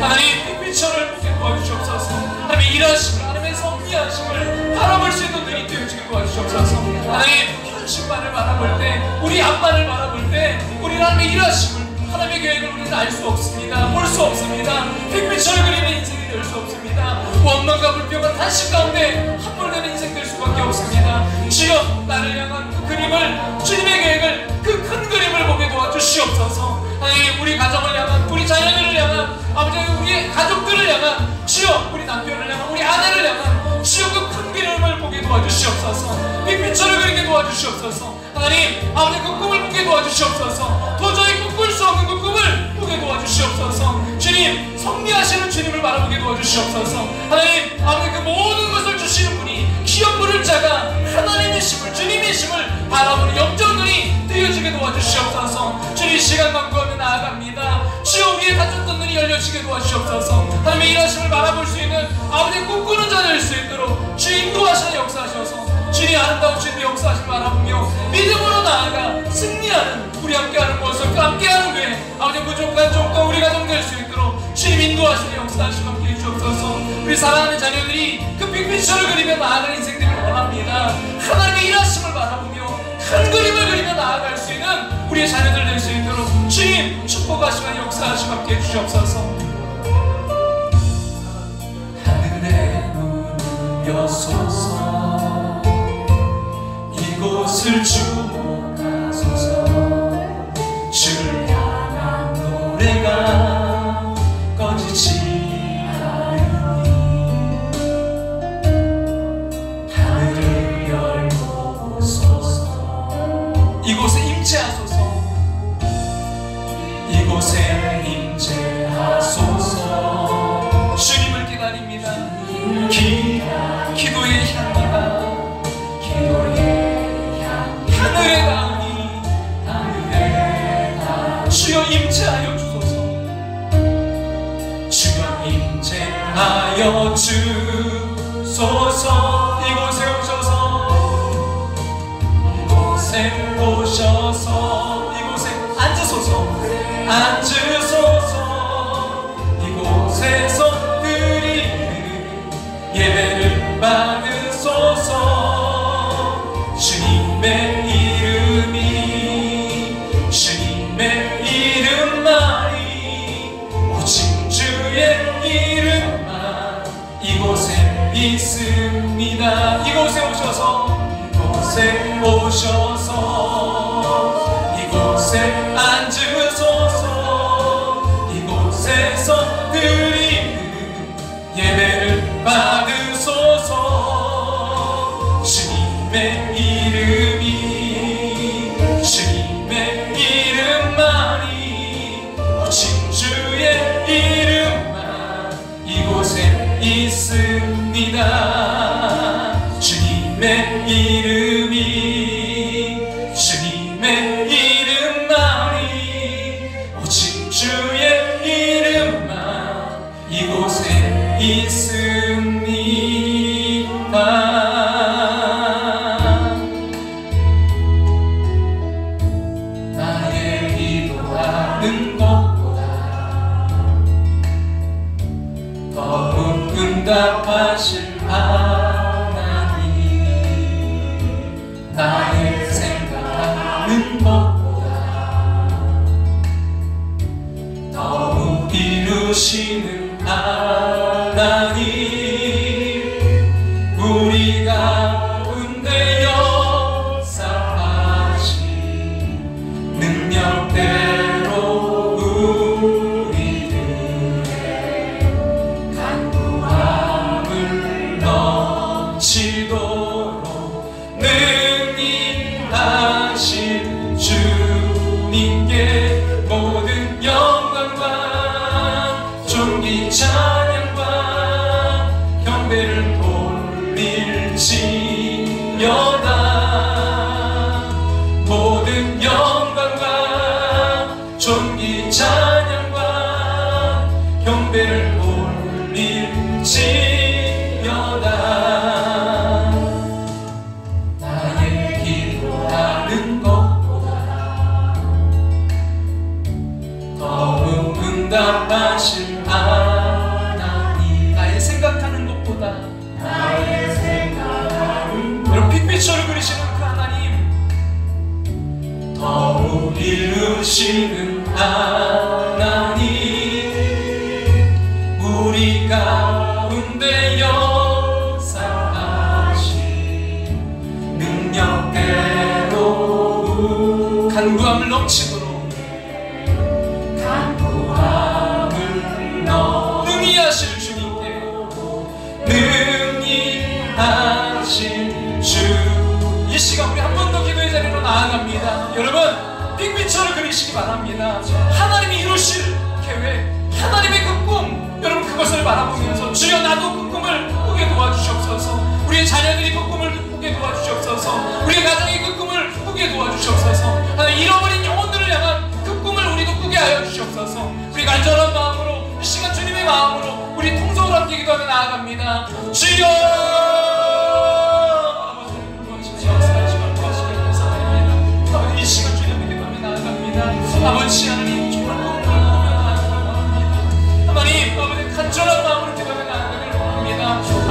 하나님 빛비천을 보게 도와주시옵소서. 하나님의 일하심을, 하나님의 섭리하심을 바라볼 수 있는 눈이 되어지게 도와주시옵소서. 하나님 현실만을 바라볼 때, 우리 앞만을 바라볼 때 우리 하나님의 일하심을, 하나님의 계획을 우리는 알 수 없습니다. 볼 수 없습니다. 빛비천을 그리는 인생이 될 수 없습니다. 원망과 불평과 탄식 가운데 함몰되는 인생 될 수밖에 없습니다. 주여, 나를 향한 그 그림을, 주님의 계획을, 그 큰 그림을 보게 도와주시옵소서. 하나님 우리 가정을 향한, 우리 자녀들을 향한, 아버지 우리 가족들을 향한, 주여 우리 남편을 향한, 우리 아내를 향한 주여 그 큰 그림을 보게 도와주시옵소서. 빛비천을 그리게 도와주시옵소서. 하나님 아버지 그 꿈을 보게 도와주시옵소서. 도저히 꿈꿀 수 없는 그 꿈을 보게 도와주시옵소서. 주님 섭리하시는 주님을 바라보게 도와주시옵소서. 하나님 아버지 그 모든 것을 주시는 분이 기업 부를 자가 하나님이심을, 주님이심을 바라보는 영적 눈이 뜨여지게 도와주시옵소서. 주님 시간 강구하며 나아갑니다. 주여 우리의 닫혔던 눈이 열려지게 도와주시옵소서. 하나님의 일하심을 바라볼 수 있는 아버지 꿈꾸는 자 될 수 있도록 주 인도하시는 역사하셔서 주님의 아름다운 주님의 역사하심을 바라보며 믿음으로 나아가 승리하는, 우리 함께하는 모습, 그 함께하는 교회, 아버지 부족한 종과 우리 가정 될 수 있도록 주님 인도하시는 역사하심을 함께해 주옵소서. 우리 사랑하는 자녀들이 그 빅피처를 그리며 나아가는 인생들을 원합니다. 하나님의 일하심을 바라보며 큰 그림을 그리며 나아갈 수 있는 우리의 자녀들 될 수 있도록 주님 축복하시는 역사하심을 함께해 주옵소서. 하늘의 문을 여소서, 이곳을 주목하소서. 주를 향한 노래가 꺼지지 않으니 하늘을 열고 보소서. 이곳에 임재하소서. 이곳에 임재하소서. 주님을 기다립니다. 기도의 향기가 하늘에 닿으니 주여 임재하여 주소서. 주여 임재하여 주소서. 이곳에 오셔서, 이곳에 오셔서, 이곳에 앉으소서, 앉으소서. 이곳에서 드리는 예배를 받으소서. 주님의 이름이, 주님의 이름만이, 오직 주의 이름만 이곳에 있습니다. 이곳에 오셔서, 이곳에 오셔서, 이곳에 앉으소서. 이곳에서 드리는 예배를 받으소서. 주님의 이름이, 주님의 이름만이, 오직 주의 이름만 이곳에 있습니다. 주님의 이름이, 생각하는 것보다 더욱 응답하실 하나님. 나의 생각하는 것보다 나의 생각하는 여러분 빅피처를 그리시는 그 하나님, 더욱 이루시는 하나님, 우리 가운데 역사하신 능력대로 간구함을 넘치도록 간구함을 넣어 능히 하실 주님께 능히 하신 주. 이 시간 우리 한 번 더 기도의 자리로 나아갑니다. 여러분 빅피처를 그리시기 바랍니다. 하나님이 이루실 계획, 하나님의 그 꿈, 여러분 그것을 바라보면서 주여 나도 그 꿈을 꾸게 도와주시옵소서. 우리의 자녀들이 그 꿈을 꾸게 도와주시옵소서. 우리의 가정이 그 꿈을 꾸게 도와주시옵소서. 하나님 잃어버린 영혼들을 향한 그 꿈을 우리도 꾸게 하여 주시옵소서. 우리 간절한 마음으로 이 시간 주님의 마음으로 우리 통성을 함께 기도하며 나아갑니다. 주여 이 시간 주님께 기도하며 나아갑니다. 아버지 하나님 정말 꿈을 꾸며 나아가기를 원합니다. 하나님 아버지 간절한 마음으로 기도하며 나아가기를 원합니다.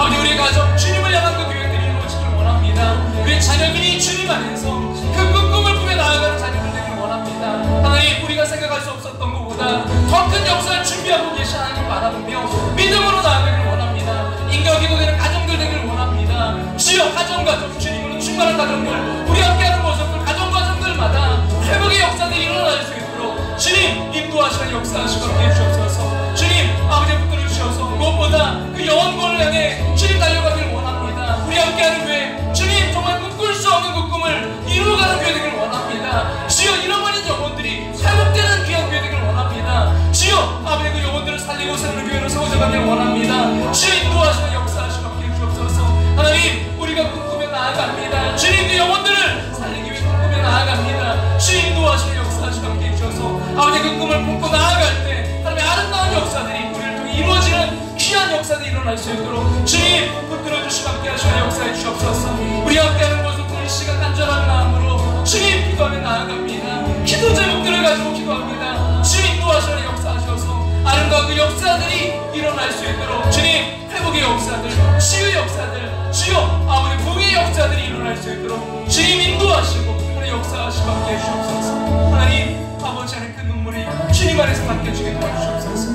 아버지 우리 가정 주님을 향한 그 계획들이 이루어지기를 원합니다. 우리 자녀들이 주님 안에서 그 꿈을 꾸며 나아가는 자녀들 되기를 원합니다. 하나님 우리가 생각할 수 없었던 것보다 더 큰 역사를 준비하고 계신 하나님 바라보며 믿음으로 나아가기를 원합니다. 인격 기도되는 가정들 되기를 원합니다. 주여 가정 주님으로 충만한 가정들, 우리 함께하는 모습들 가정마다 회복의 역사들이 일어날 수 있도록 주님 인도하시는 역사하시고 함께 해주옵소서. 주님 아버지 붙들어 주셔서 무엇보다 그 영혼권을 향해 주님 달려가기를 원합니다. 우리 함께하는 교회 주님 정말 꿀 수 없는 그 꿈을 이루어가는 교회 되기를 원합니다. 주여 잃어버린 영혼들이 회복되는 귀한 교회 되기를 원합니다. 주여 아버지 그 영혼들을 살리고 세우는 교회로 세워져가기를 원합니다. 주여 인도하시는 역사하시고 함께 해주옵소서. 하나님 우리가 꿈꾸며 나아갑니다. 주님 그 영혼들을 살리기 위해 꿈꾸며 나아갑니다. 주님 인도하시는 역사하시고 함께 해주셔서 아버지 그 꿈을 품고 나아갈 때 하나님의 아름다운 역사들이 우리를 통해 이루어지는 귀한 역사들이 일어날 수 있도록 주님 붙들어 주시고 함께 하시는 역사해 주옵소서. 우리 함께하는 모습 이 시간 간절한 마음으로 주님 기도하며 나아갑니다. 기도 제목들을 가지고 기도합니다. 주님 인도하시는 역사하셔서 아름다운 그 역사들이 일어날 수 있도록 주님 회복의 역사들, 치유의 역사들, 주여 아버지 부의 역사들이 일어날 수 있도록 주님 인도하시고 그런 역사하시고 함께 해주옵소서. 하나님 아버지 안에 그 눈물이 주님 안에서 맡겨주게 도와주시옵소서.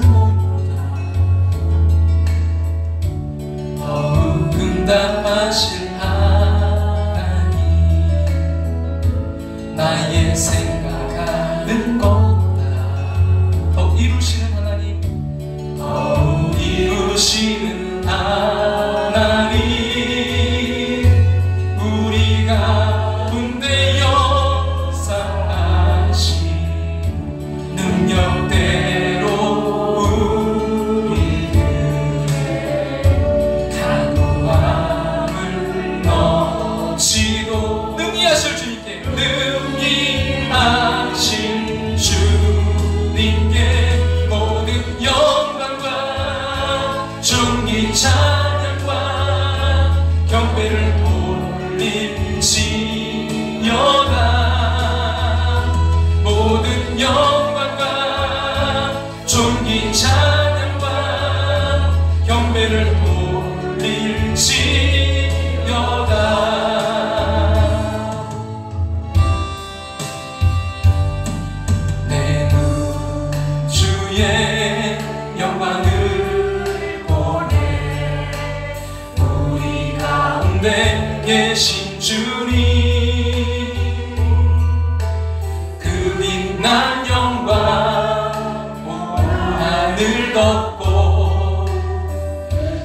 더욱 응답하실 하나님, 나의 생각하는 것보다 더욱 이루시는 하나님, 더욱 이루시는 하나님, 우리 가운데 역사하신 능력대로 우리들의 간구함을 넘치도 능히 하실 주님께 능히 하신 주님께 모든 영광과 존귀 찬양과 경배를 돌릴지어다. 모든 영광과 존귀 찬양과 경배를 돌릴지어다. 주의 영광을 보내 우리 가운데 계신 주님, 그 빛난 영광 온 하늘 덮고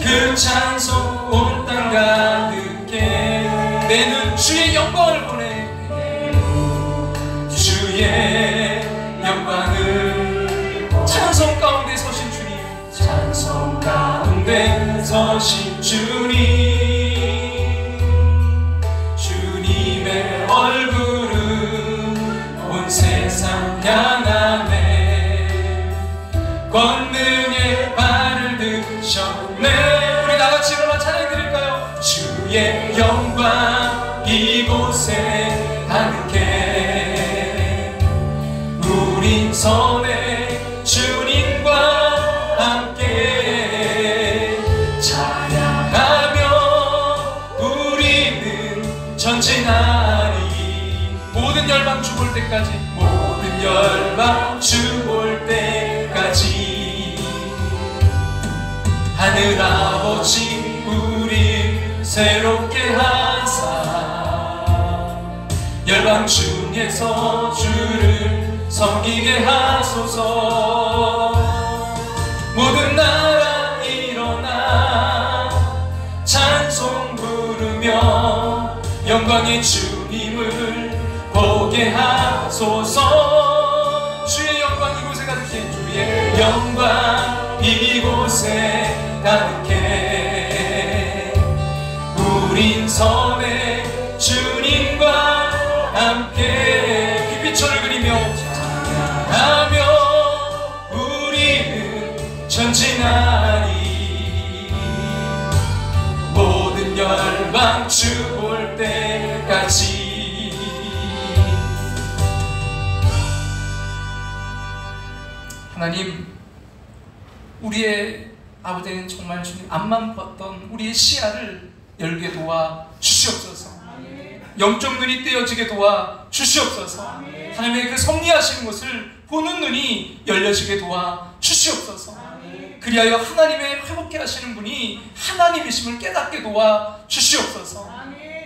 그 찬송 온 땅 가득해. 내 눈 주의 영광을 보내 주의 영광을 찬송 가운데 서신 주님, 찬송 가운데 서신 주님, 주님의 얼굴은 온 세상 향하네. 권능의 발을 드셨네. 우리 나같이 일어나 찬양 드릴까요? 주의 영광 이곳에 함께 전진하리. 모든 열방 주 볼 때까지, 모든 열방 주 볼 때까지. 하늘 아버지 우리 새롭게 하사 열방 중에서 주를 섬기게 하소서. 모든 나라 일어나 찬송 부르며 영광의 주님을 보게 하소서. 주의 영광 이곳에 가득해, 주의 영광 이곳에 가득해. 우린 섬에 주님과 함께 빛빛을 그리며 찬양하며 우리는 전진하리. 모든 열방 주 볼 때까지. 하나님, 우리의 아버지는 정말 주님 앞만 봤던 우리의 시야를 열게 도와 주시옵소서. 영적 눈이 떼어지게 도와 주시옵소서. 하나님의 그 섭리하시는 것을 보는 눈이 열려지게 도와 주시옵소서. 그리하여 하나님의 회복케 하시는 분이 하나님이심을 깨닫게 도와 주시옵소서.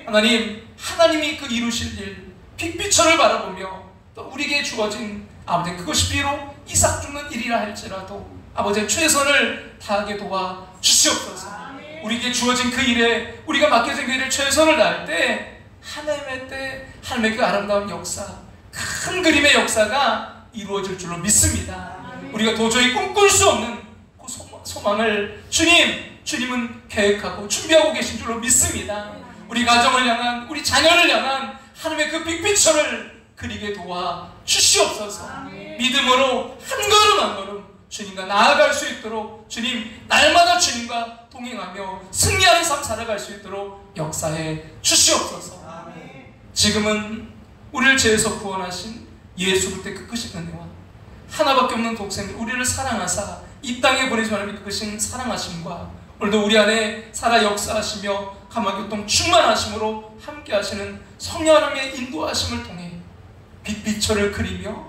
하나님, 하나님이 그 이루실 일 빅피처를 바라보며 또 우리에게 주어진 아버지, 그것이 비록 이삭 죽는 일이라 할지라도 아버지의 최선을 다하게 도와 주시옵소서. 우리에게 주어진 그 일에, 우리가 맡겨진 그 일에 최선을 다할 때 하나님의 그 아름다운 역사, 큰 그림의 역사가 이루어질 줄로 믿습니다. 우리가 도저히 꿈꿀 수 없는 그 소망을 주님은 계획하고 준비하고 계신 줄로 믿습니다. 우리 가정을 향한, 우리 자녀를 향한 하나님의 그 빅피처를 그리게 도와 주시옵소서. 믿음으로 한 걸음 한 걸음 주님과 나아갈 수 있도록, 주님 날마다 주님과 동행하며 승리하는 삶 살아갈 수 있도록 역사해 주시옵소서. 지금은 우리를 죄에서 구원하신 예수 그리스도의 그 크신 은혜와 하나밖에 없는 독생자 우리를 사랑하사 이 땅에 보내신 하나님의 그 크신 사랑하심과 오늘도 우리 안에 살아 역사하시며 감화교통 충만하심으로 함께 하시는 성령 하나님의 인도하심을 통해 빛비처를 그리며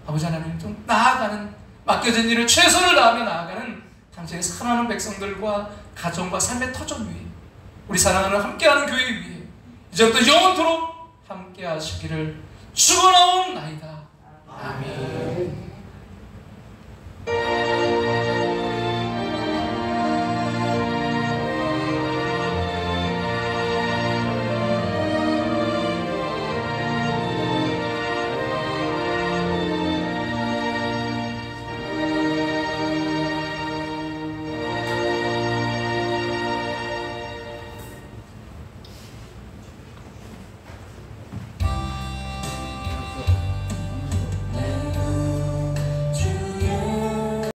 아버지 하나님 좀 나아가는, 맡겨진 일을 최선을 다하며 나아가는 당신의 사랑하는 백성들과 가정과 삶의 터전 위에, 우리 사랑하는 함께하는 교회 위에 이제부터 영원토록 함께 하시기를 축원하옵나이다. 아멘.